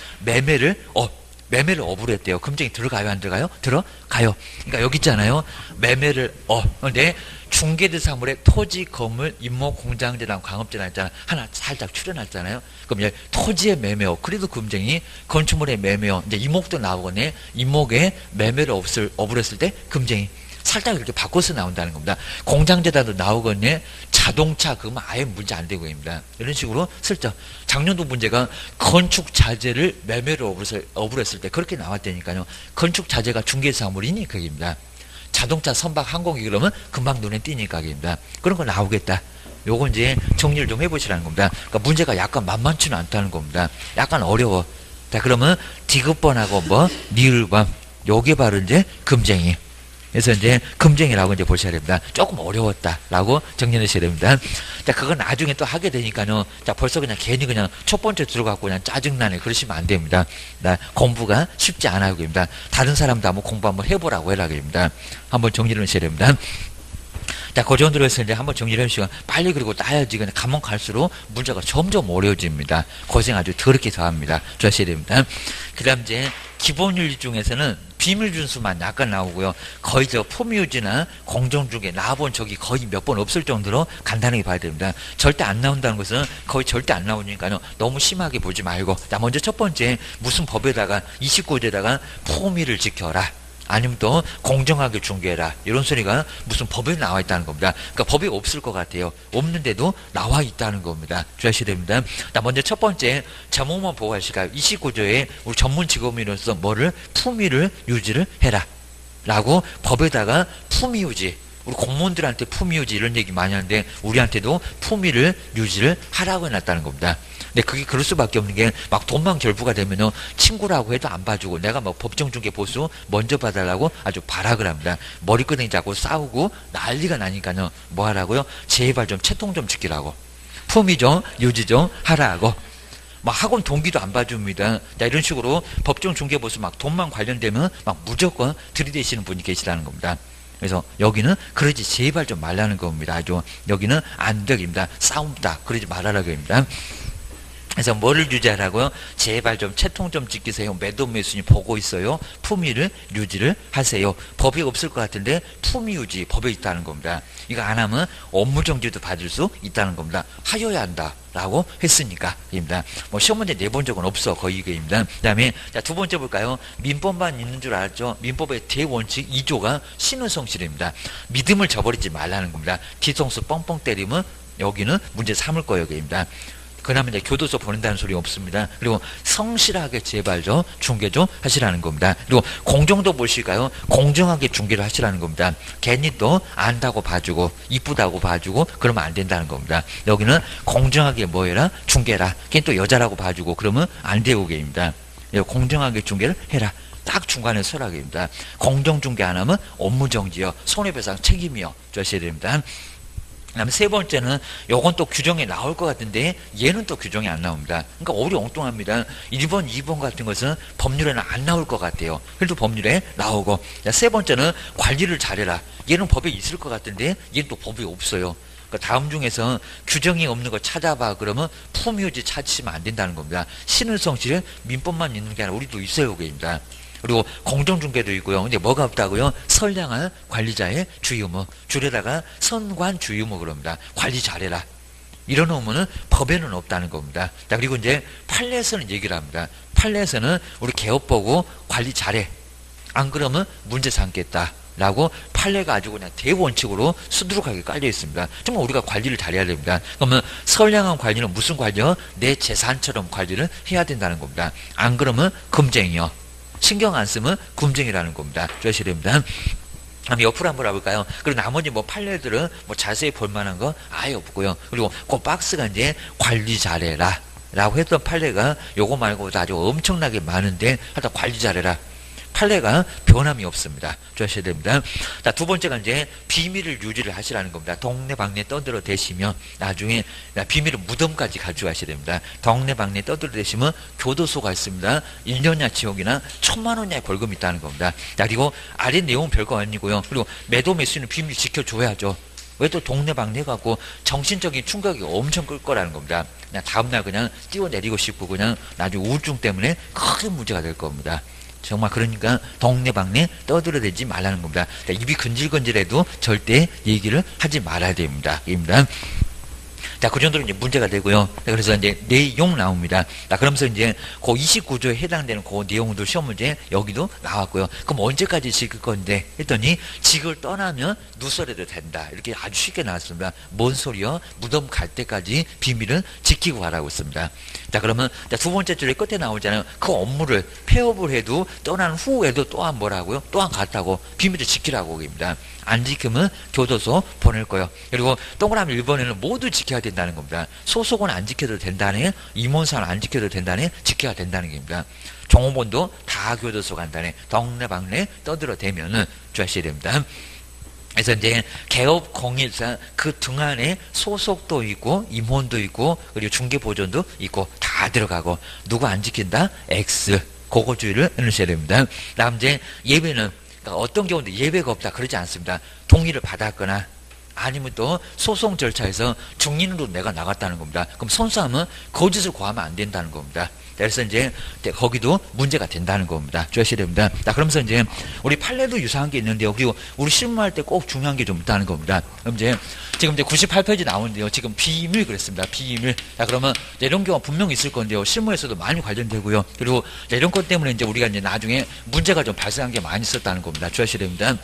매매를 업으로 했대요. 금쟁이 들어가요 안 들어가요? 들어가요. 그러니까 여기 있잖아요. 매매를 근데 중개대상물에 토지, 건물, 임목, 공장재단, 광업재단 있잖아. 하나 살짝 출연했잖아요. 그럼 이제 토지의 매매요. 그래도 금쟁이 건축물의 매매요. 이제 임목도 나오겠네. 임목에 매매를 업으로 했을 때 금쟁이 살짝 이렇게 바꿔서 나온다는 겁니다. 공장재단도 나오겠네. 자동차 그러면 아예 문제 안 되고입니다. 이런 식으로 슬쩍 작년도 문제가 건축 자재를 매매로 업으로 했을 때 그렇게 나왔다니까요. 건축 자재가 중개사물이니 그게입니다. 자동차, 선박, 항공기 그러면 금방 눈에 띄니까 입니다. 그런 거 나오겠다. 요거 이제 정리를 좀 해보시라는 겁니다. 그러니까 문제가 약간 만만치는 않다는 겁니다. 약간 어려워. 자, 그러면 디귿번하고 뭐 니을번 요게 바로 이제 금쟁이. 그래서 이제 금쟁이라고 이제 보셔야 됩니다. 조금 어려웠다라고 정리하셔야 됩니다. 자, 그건 나중에 또 하게 되니까요. 자, 벌써 그냥 괜히 그냥 첫 번째 들어가고 그냥 짜증나네. 그러시면 안 됩니다. 공부가 쉽지 않아요. 입니다. 다른 사람도 한번 공부 한번 해보라고 해라. 입니다. 한번 정리를 하셔야 됩니다. 자, 그 정도로 해서 이제 한번 정리를 해주시고, 빨리 그리고 따야지. 그냥 가면 갈수록 문제가 점점 어려워집니다. 고생 아주 더럽게 더 합니다. 조하셔야 됩니다. 그 다음 이제 기본윤리 중에서는 비밀준수만 약간 나오고요. 거의 저 포미유지나 공정중개 나와본 적이 거의 몇 번 없을 정도로 간단하게 봐야 됩니다. 절대 안 나온다는 것은 거의 절대 안 나오니까요. 너무 심하게 보지 말고. 자, 먼저 첫 번째, 무슨 법에다가 29조에다가 포미를 지켜라. 아니면 또 공정하게 중개해라. 이런 소리가 무슨 법에 나와 있다는 겁니다. 그러니까 법이 없을 것 같아요. 없는데도 나와 있다는 겁니다. 주의하셔야 됩니다. 자, 먼저 첫 번째 제목만 보고 하실까요? 29조에 우리 전문 직업인으로서 뭐를 품위를 유지를 해라. 라고 법에다가 품위 유지. 우리 공무원들한테 품위 유지 이런 얘기 많이 하는데 우리한테도 품위를 유지를 하라고 해놨다는 겁니다. 근데 그게 그럴 수밖에 없는 게 막 돈만 결부가 되면은 친구라고 해도 안 봐주고 내가 뭐 법정중개 보수 먼저 봐달라고 아주 발악을 합니다. 머리끄댕이 잡고 싸우고 난리가 나니까요. 뭐 하라고요? 제발 좀 채통 좀 지키라고. 품위 좀 유지 좀 하라고. 막 학원 동기도 안 봐줍니다. 자, 이런 식으로 법정중개 보수 막 돈만 관련되면 막 무조건 들이대시는 분이 계시다는 겁니다. 그래서 여기는 그러지 제발 좀 말라는 겁니다. 아주 여기는 안 되입니다. 싸움다. 그러지 말라라고 합니다. 그래서 뭐를 유지하라고요? 제발 좀 채통 좀 지키세요. 매도 매수님 보고 있어요. 품위를 유지를 하세요. 법이 없을 것 같은데 품위 유지 법에 있다는 겁니다. 이거 안 하면 업무 정지도 받을 수 있다는 겁니다. 하여야 한다. 라고 했으니까 입니다. 뭐 시험 문제 내본 적은 없어. 거의 이거입니다. 그 다음에 자, 두 번째 볼까요? 민법만 있는 줄 알았죠? 민법의 대원칙 2조가 신의성실입니다. 믿음을 저버리지 말라는 겁니다. 뒤통수 뻥뻥 때리면 여기는 문제 삼을 거예요. 입니다. 그 다음에 이제 교도소 보낸다는 소리 없습니다. 그리고 성실하게 제발 좀 중개 좀 하시라는 겁니다. 그리고 공정도 보실까요? 공정하게 중개를 하시라는 겁니다. 괜히 또 안다고 봐주고 이쁘다고 봐주고 그러면 안 된다는 겁니다. 여기는 공정하게 뭐 해라? 중개라. 괜히 또 여자라고 봐주고 그러면 안 되고 계입니다. 공정하게 중개를 해라. 딱 중간에 서라입니다. 공정중개 안 하면 업무정지요. 손해배상 책임이요. 주셔야 됩니다. 그 다음에 세 번째는 요건 또 규정에 나올 것 같은데 얘는 또 규정이 안 나옵니다. 그러니까 오리 엉뚱합니다. 1번, 2번 같은 것은 법률에는 안 나올 것 같아요. 그래도 법률에 나오고. 자, 세 번째는 관리를 잘해라. 얘는 법에 있을 것 같은데 얘는 또 법이 없어요. 그러니까 다음 중에서 규정이 없는 거 찾아봐. 그러면 품위유지 찾으시면 안 된다는 겁니다. 신의성실은 민법만 있는 게 아니라 우리도 있어요. 그입니다. 그리고 공정중개도 있고요. 근데 뭐가 없다고요? 선량한 관리자의 주의의무. 줄에다가 선관주의의무 그럽니다. 관리 잘해라. 이런 의무는 법에는 없다는 겁니다. 자, 그리고 이제 판례에서는 얘기를 합니다. 판례에서는 우리 개업 보고 관리 잘해. 안 그러면 문제 삼겠다. 라고 판례가 아주 그냥 대원칙으로 수두룩하게 깔려 있습니다. 정말 우리가 관리를 잘해야 됩니다. 그러면 선량한 관리는 무슨 관리요? 내 재산처럼 관리를 해야 된다는 겁니다. 안 그러면 금쟁이요. 신경 안 쓰면 금쟁이라는 겁니다. 주셔야 됩니다. 그럼 옆으로 한번 봐볼까요? 그리고 나머지 뭐 판례들은 뭐 자세히 볼 만한 거 아예 없고요. 그리고 그 박스가 이제 관리 잘해라. 라고 했던 판례가 요거 말고도 아주 엄청나게 많은데 하여튼 관리 잘해라. 판례가 변함이 없습니다. 주셔야 됩니다. 자, 두 번째가 이제 비밀을 유지를 하시라는 겁니다. 동네방네 떠들어 대시면 나중에 비밀은 무덤까지 가져가셔야 됩니다. 동네방네 떠들어 대시면 교도소가 있습니다. 1년이나 지옥이나 1,000,000원이나 벌금이 있다는 겁니다. 자, 그리고 아래 내용은 별거 아니고요. 그리고 매도 매수는 비밀 지켜줘야죠. 왜 또 동네방네 갖고 정신적인 충격이 엄청 끌 거라는 겁니다. 그냥 다음날 그냥 뛰어내리고 싶고 그냥 나중에 우울증 때문에 크게 문제가 될 겁니다. 정말 그러니까 동네방네 떠들어대지 말라는 겁니다. 입이 근질근질해도 절대 얘기를 하지 말아야 됩니다. 입니다. 자, 그 정도로 이제 문제가 되고요. 그래서 이제 내용 나옵니다. 자, 그러면서 이제 그 29조에 해당되는 그 내용도 시험 문제 여기도 나왔고요. 그럼 언제까지 지킬 건데 했더니 직을 떠나면 누설해도 된다. 이렇게 아주 쉽게 나왔습니다. 뭔 소리요? 무덤 갈 때까지 비밀은 지키고 가라고 있습니다. 자, 그러면 두 번째 줄에 끝에 나오잖아요. 그 업무를 폐업을 해도 떠난 후에도 또한 뭐라고요? 또한 갔다고 비밀을 지키라고 합니다. 안 지키면 교도소 보낼 거예요. 그리고 동그라미 1번에는 모두 지켜야 된다는 겁니다. 소속은 안 지켜도 된다네, 임원사는 안 지켜도 된다네, 지켜야 된다는 겁니다. 종업원도 다 교도소 간다네, 동네방네 떠들어대면은 주하셔야 됩니다. 그래서 이제 개업 공인사 그 등 안에 소속도 있고 임원도 있고 그리고 중개보존도 있고 다 들어가고 누구 안 지킨다? X. 그거 주의를 해주셔야 됩니다. 다음 이제 예배는 그러니까 어떤 경우도 예배가 없다 그러지 않습니다. 동의를 받았거나 아니면 또 소송 절차에서 증인으로 내가 나갔다는 겁니다. 그럼 선수하면 거짓을 고하면 안 된다는 겁니다. 그래서 이제 거기도 문제가 된다는 겁니다. 주의하셔야 됩니다. 자, 그러면서 이제 우리 판례도 유사한 게 있는데요. 그리고 우리 실무할 때 꼭 중요한 게 좀 있다는 겁니다. 그럼 이제 지금 이제 98페이지 나오는데요. 지금 비밀 그랬습니다. 비밀. 자, 그러면 이런 경우가 분명히 있을 건데요. 실무에서도 많이 관련되고요. 그리고 이런 것 때문에 이제 우리가 이제 나중에 문제가 좀 발생한 게 많이 있었다는 겁니다. 주의하셔야 됩니다.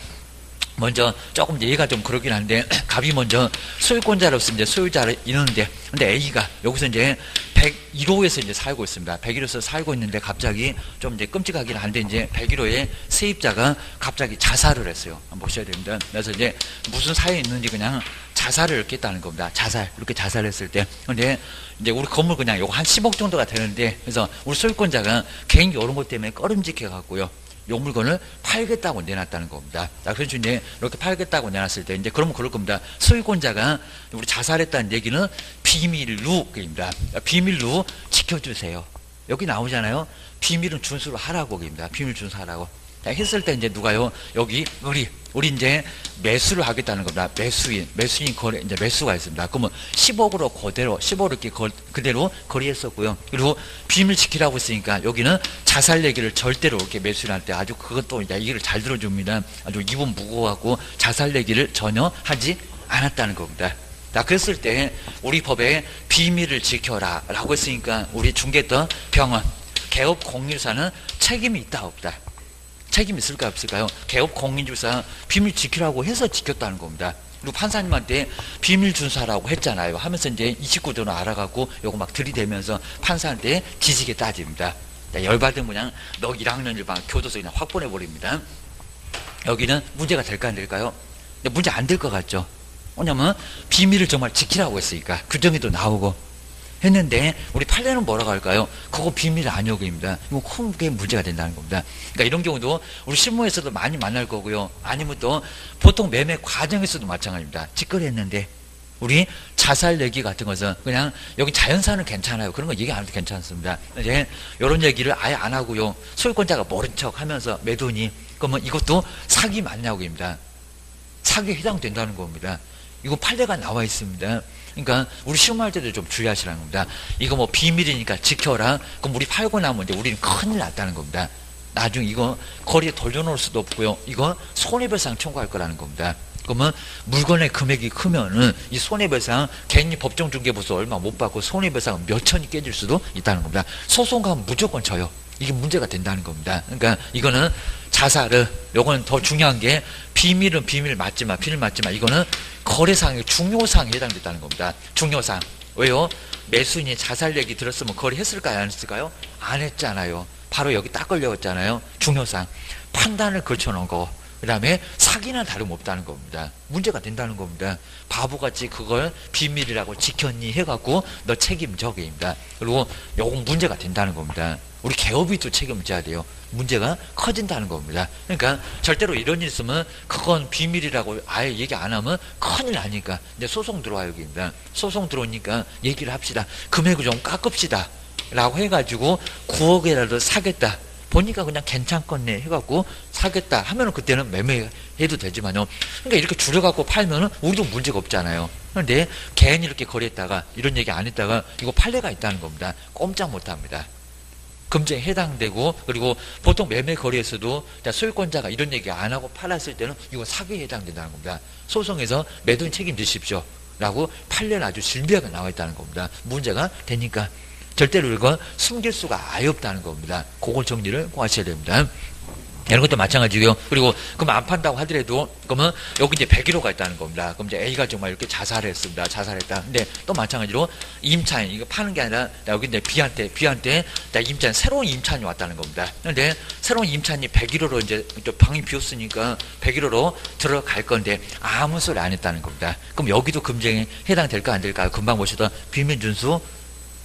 먼저 조금 얘기가 좀 그렇긴 한데 갑이 먼저 소유권자로서 이제 소유자를 이루는데 근데 A가 여기서 이제 101호에서 이제 살고 있습니다. 101호에서 살고 있는데 갑자기 좀 이제 끔찍하긴 한데 이제 101호의 세입자가 갑자기 자살을 했어요. 한번 보셔야 됩니다. 그래서 이제 무슨 사연이 있는지 그냥 자살을 이렇게 했다는 겁니다. 자살 이렇게 자살했을 때 근데 이제 우리 건물 그냥 요거 한 10억 정도가 되는데 그래서 우리 소유권자가 개인기 이런 것 때문에 꺼름직해 갖고요. 요 물건을 팔겠다고 내놨다는 겁니다. 자, 그래서 이제 이렇게 팔겠다고 내놨을 때, 이제 그러면 그럴 겁니다. 소유권자가 우리 자살했다는 얘기는 비밀로, 입니다. 비밀로 지켜주세요. 여기 나오잖아요. 비밀은 준수를 하라고, 입니다. 비밀 준수하라고. 자, 했을 때 이제 누가요? 여기, 우리 이제 매수를 하겠다는 겁니다. 매수인 거래, 이제 매수가 있습니다. 그러면 10억으로 그대로, 10억 이렇게 그대로 거래했었고요. 그리고 비밀 지키라고 했으니까 여기는 자살 얘기를 절대로 이렇게 매수를 할 때 아주 그것도 이제 얘기를 잘 들어줍니다. 아주 입은 무거워하고 자살 얘기를 전혀 하지 않았다는 겁니다. 자, 그랬을 때 우리 법에 비밀을 지켜라 라고 했으니까 우리 중개했던 병원, 개업 공인주사는 책임이 있다 없다? 책임이 있을까요 없을까요? 개업 공인주사 비밀 지키라고 해서 지켰다는 겁니다. 그리고 판사님한테 비밀 준수하라고 했잖아요. 하면서 이제 29조는 알아가고 요거 막 들이대면서 판사한테 지지게 따집니다. 열받으면 그냥 너 1학년 1반 교도소 그냥 확 보내버립니다. 여기는 문제가 될까 안 될까요? 문제 안 될 것 같죠? 왜냐면 비밀을 정말 지키라고 했으니까 규정에도 나오고 했는데 우리 판례는 뭐라고 할까요? 그거 비밀 아니오입니다. 이거 크게 문제가 된다는 겁니다. 그러니까 이런 경우도 우리 실무에서도 많이 만날 거고요. 아니면 또 보통 매매 과정에서도 마찬가지입니다. 직거래했는데 우리 자살 얘기 같은 것은 그냥 여기 자연사는 괜찮아요. 그런 거 얘기 안 해도 괜찮습니다. 이제 이런 얘기를 아예 안 하고요. 소유권자가 모른 척 하면서 매도니 그러면 이것도 사기 맞냐고입니다. 사기에 해당된다는 겁니다. 이거 판례가 나와 있습니다. 그러니까 우리 실무할 때도 좀 주의하시라는 겁니다. 이거 뭐 비밀이니까 지켜라. 그럼 우리 팔고 나면 이제 우리는 큰일 났다는 겁니다. 나중에 이거 거리에 돌려놓을 수도 없고요. 이거 손해배상 청구할 거라는 겁니다. 그러면 물건의 금액이 크면은 이 손해배상 괜히 법정중개보수 얼마 못 받고 손해배상 몇 천이 깨질 수도 있다는 겁니다. 소송 가면 무조건 져요. 이게 문제가 된다는 겁니다. 그러니까 이거는 자살을 요거는 더 중요한 게 비밀은 비밀 맞지만 이거는 거래상의 중요사항에 해당됐다는 겁니다. 중요사항. 왜요? 매수인이 자살 얘기 들었으면 거래했을까요? 안 했을까요? 안 했잖아요. 바로 여기 딱 걸려있잖아요. 중요사항. 판단을 걸쳐놓은 거. 그 다음에 사기나 다름없다는 겁니다. 문제가 된다는 겁니다. 바보같이 그걸 비밀이라고 지켰니 해갖고 너 책임져 게입니다. 그리고 요건 문제가 된다는 겁니다. 우리 개업이 또 책임을 져야 돼요. 문제가 커진다는 겁니다. 그러니까 절대로 이런 일 있으면 그건 비밀이라고 아예 얘기 안 하면 큰일 나니까 이제 소송 들어와요 여기입니다. 소송 들어오니까 얘기를 합시다. 금액을 좀 깎읍시다 라고 해가지고 9억이라도 사겠다. 보니까 그냥 괜찮겠네 해갖고 사겠다 하면은 그때는 매매해도 되지만요. 그러니까 이렇게 줄여갖고 팔면은 우리도 문제가 없잖아요. 그런데 괜히 이렇게 거래했다가 이런 얘기 안 했다가 이거 판례가 있다는 겁니다. 꼼짝 못합니다. 금지에 해당되고 그리고 보통 매매 거래에서도 소유권자가 이런 얘기 안 하고 팔았을 때는 이거 사기에 해당된다는 겁니다. 소송에서 매도인 책임지십시오 라고 판례는 아주 질비하게 나와 있다는 겁니다. 문제가 되니까 절대로 이거 숨길 수가 아예 없다는 겁니다. 그걸 정리를 꼭 하셔야 됩니다. 이런 것도 마찬가지고요. 그리고 그럼 안 판다고 하더라도 그러면 여기 이제 101호가 있다는 겁니다. 그럼 이제 A가 정말 이렇게 자살을 했습니다. 자살했다. 근데 또 마찬가지로 임차인 이거 파는 게 아니라 여기 이제 B한테 임차인 새로운 임차인이 왔다는 겁니다. 근데 새로운 임차인이 101호로 이제 방이 비었으니까 101호로 들어갈 건데 아무 소리 안 했다는 겁니다. 그럼 여기도 금쟁에 해당될까 안 될까요? 금방 보시던 비밀 준수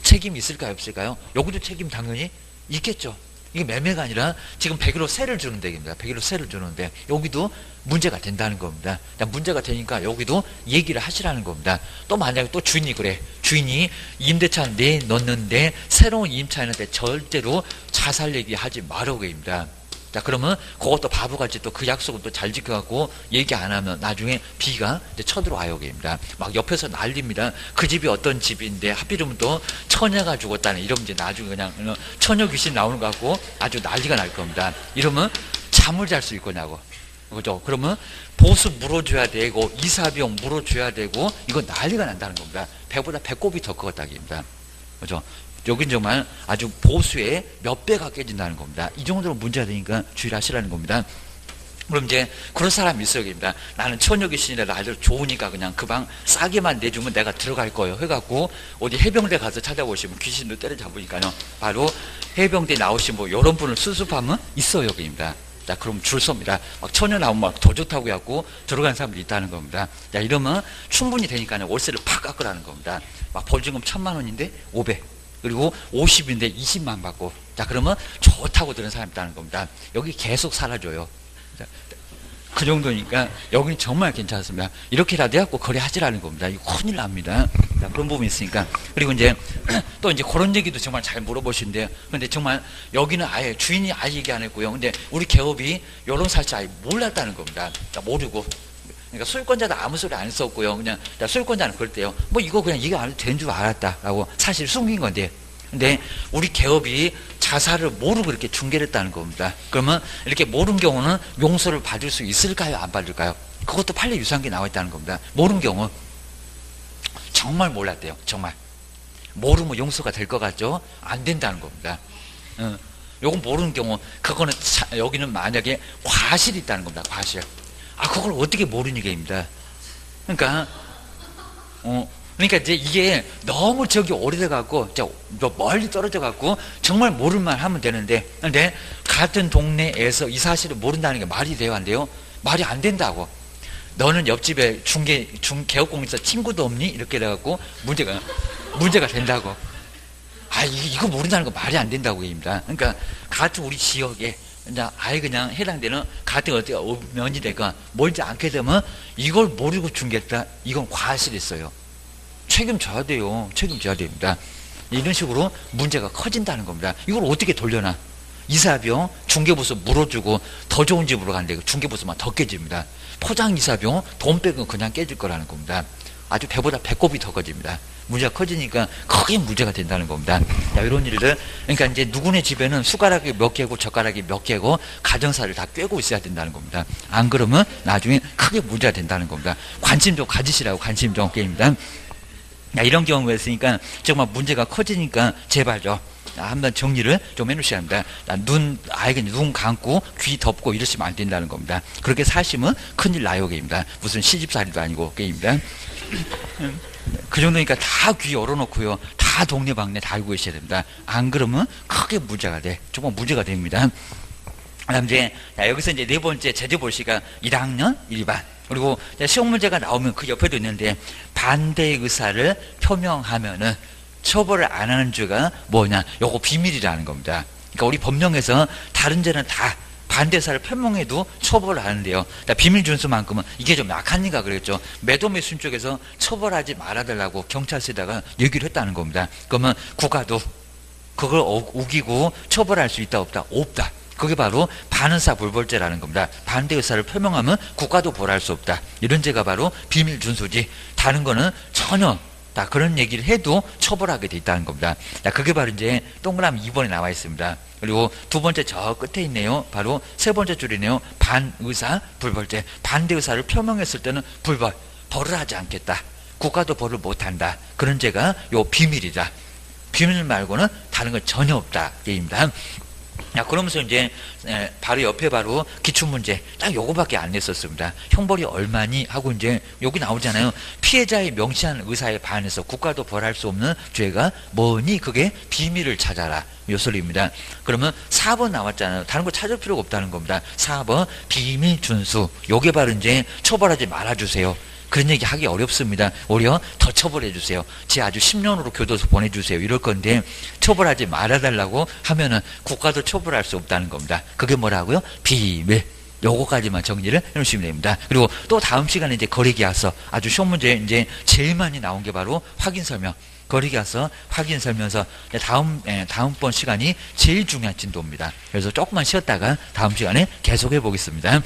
책임이 있을까요 없을까요? 여기도 책임 당연히 있겠죠. 이게 매매가 아니라 지금 101호 세를 주는 데입니다. 101호 세를 주는데 여기도 문제가 된다는 겁니다. 문제가 되니까 여기도 얘기를 하시라는 겁니다. 또 만약에 또 주인이 그래. 주인이 임대차 내놓는데 새로운 임차인한테 절대로 자살 얘기하지 말라고 합니다. 자, 그러면 그것도 바보같이 또 그 약속은 또 잘 지켜갖고 얘기 안 하면 나중에 B가 이제 쳐들어와요, 입니다. 막 옆에서 난립니다. 그 집이 어떤 집인데 하필이면 또 처녀가 죽었다는 이러면 이제 나중에 그냥 처녀 귀신 나오는 것 같고 아주 난리가 날 겁니다. 이러면 잠을 잘 수 있거냐고. 그죠? 그러면 보수 물어줘야 되고 이사비용 물어줘야 되고 이거 난리가 난다는 겁니다. 배보다 배꼽이 더 크겠다기입니다. 그죠? 여긴 정말 아주 보수의 몇 배가 깨진다는 겁니다. 이 정도로 문제가 되니까 주의를 하시라는 겁니다. 그럼 이제 그런 사람이 있어요. 입니다. 나는 처녀 귀신이라 아주 좋으니까 그냥 그 방 싸게만 내주면 내가 들어갈 거예요. 해갖고 어디 해병대 가서 찾아보시면 귀신도 때려잡으니까요. 바로 해병대 나오신 뭐 이런 분을 수습하면 있어요. 여기입니다. 자, 그럼 줄 섭니다. 막 처녀 나오면 막 더 좋다고 해갖고 들어간 사람들이 있다는 겁니다. 자, 이러면 충분히 되니까요. 월세를 팍 깎으라는 겁니다. 막 벌증금 1,000만 원인데 500. 그리고 50인데 20만 받고. 자, 그러면 좋다고 들은 사람이 있다는 겁니다. 여기 계속 살아줘요. 자, 그 정도니까 여기는 정말 괜찮습니다. 이렇게라도 해갖고 거래하지라는 겁니다. 이거 큰일 납니다. 자, 그런 부분이 있으니까. 그리고 이제 또 이제 그런 얘기도 정말 잘 물어보시는데요. 근데 정말 여기는 아예 주인이 아예 얘기 안 했고요. 근데 우리 개업이 이런 사실 아예 몰랐다는 겁니다. 자, 모르고. 그러니까 소유권자도 아무 소리 안 썼고요. 그냥 소유권자는 그럴 때요. 뭐 이거 그냥 이거 안 해도 되는 줄 알았다라고 사실 숨긴 건데. 근데 우리 개업이 자살을 모르고 이렇게 중개를 했다는 겁니다. 그러면 이렇게 모르는 경우는 용서를 받을 수 있을까요? 안 받을까요? 그것도 판례 유사한 게 나와 있다는 겁니다. 모르는 경우 정말 몰랐대요. 정말 모르면 용서가 될 것 같죠? 안 된다는 겁니다. 요건 모르는 경우 그거는 여기는 만약에 과실이 있다는 겁니다. 과실. 아, 그걸 어떻게 모르니까입니다. 그러니까 이제 이게 너무 저기 오래돼갖고, 멀리 떨어져갖고, 정말 모를만 하면 되는데, 근데 같은 동네에서 이 사실을 모른다는 게 말이 돼요, 안 돼요? 말이 안 된다고. 너는 옆집에 개업공에서 친구도 없니? 이렇게 돼갖고, 문제가 된다고. 아, 이거 모른다는 거 말이 안 된다고 얘기입니다. 그러니까, 같은 우리 지역에, 이제 아예 그냥 해당되는 같은 어떻게 면이 되건 멀지 않게 되면 이걸 모르고 중개했다. 이건 과실이 있어요. 책임져야 돼요. 책임져야 됩니다. 이런 식으로 문제가 커진다는 겁니다. 이걸 어떻게 돌려놔? 이사비용 중개보수 물어주고 더 좋은 집으로 가는데 중개보수만 더 깨집니다. 포장 이사비용 돈 빼고 그냥 깨질 거라는 겁니다. 아주 배보다 배꼽이 더 커집니다. 문제가 커지니까 크게 문제가 된다는 겁니다. 자, 이런 일들. 그러니까 이제 누구네 집에는 숟가락이 몇 개고 젓가락이 몇 개고 가정사를 다 꿰고 있어야 된다는 겁니다. 안 그러면 나중에 크게 문제가 된다는 겁니다. 관심 좀 가지시라고 관심 좀 게임입니다. 자, 이런 경우가 있으니까 정말 문제가 커지니까 제발요. 한번 정리를 좀 해놓으셔야 합니다. 아예 눈 감고 귀 덮고 이러시면 안 된다는 겁니다. 그렇게 사시면 큰일 나요, 게임입니다. 무슨 시집살이도 아니고 게임입니다. 그 정도니까 다 귀 열어놓고요. 다 동네방네 다 알고 계셔야 됩니다. 안 그러면 크게 문제가 돼. 정말 문제가 됩니다. 그다음 이제 여기서 이제 네 번째 제재볼시가 1학년 1반. 그리고 시험 문제가 나오면 그 옆에도 있는데 반대 의사를 표명하면은 처벌을 안 하는 죄가 뭐냐? 요거 비밀이라는 겁니다. 그러니까 우리 법령에서 다른 죄는 다 반대사를 표명해도 처벌을 하는데요. 비밀 준수만큼은 이게 좀 약하니까 그랬죠. 매도매수인 쪽에서 처벌하지 말아달라고 경찰서에다가 얘기를 했다는 겁니다. 그러면 국가도 그걸 우기고 처벌할 수 있다 없다? 없다. 그게 바로 반의사 불벌죄라는 겁니다. 반대 의사를 표명하면 국가도 벌할 수 없다. 이런 죄가 바로 비밀 준수지. 다른 거는 전혀 다 그런 얘기를 해도 처벌하게 돼 있다는 겁니다. 자, 그게 바로 이제 동그라미 2번에 나와 있습니다. 그리고 두 번째 저 끝에 있네요. 바로 세 번째 줄이네요. 반의사 불벌죄. 반대 의사를 표명했을 때는 벌을 하지 않겠다. 국가도 벌을 못한다. 그런 죄가 요 비밀이다. 비밀 말고는 다른 건 전혀 없다. 얘기입니다. 야, 그러면서 이제 바로 옆에 바로 기출문제 딱 요거밖에 안 냈었습니다. 형벌이 얼마니 하고 이제 여기 나오잖아요. 피해자의 명시한 의사에 반해서 국가도 벌할 수 없는 죄가 뭐니? 그게 비밀을 찾아라. 요 소리입니다. 그러면 4번 나왔잖아요. 다른 거 찾을 필요가 없다는 겁니다. 4번 비밀 준수. 요게 바로 이제 처벌하지 말아주세요. 그런 얘기 하기 어렵습니다. 오히려 더 처벌해 주세요. 제 아주 10년으로 교도소 보내주세요. 이럴 건데 처벌하지 말아달라고 하면은 국가도 처벌할 수 없다는 겁니다. 그게 뭐라고요? 비밀. 요거까지만 정리를 해놓으시면 됩니다. 그리고 또 다음 시간에 이제 거리계약서 아주 시험 문제 이제 제일 많이 나온 게 바로 확인 설명. 거리계약서 확인 설명서 다음번 시간이 제일 중요한 진도입니다. 그래서 조금만 쉬었다가 다음 시간에 계속해 보겠습니다.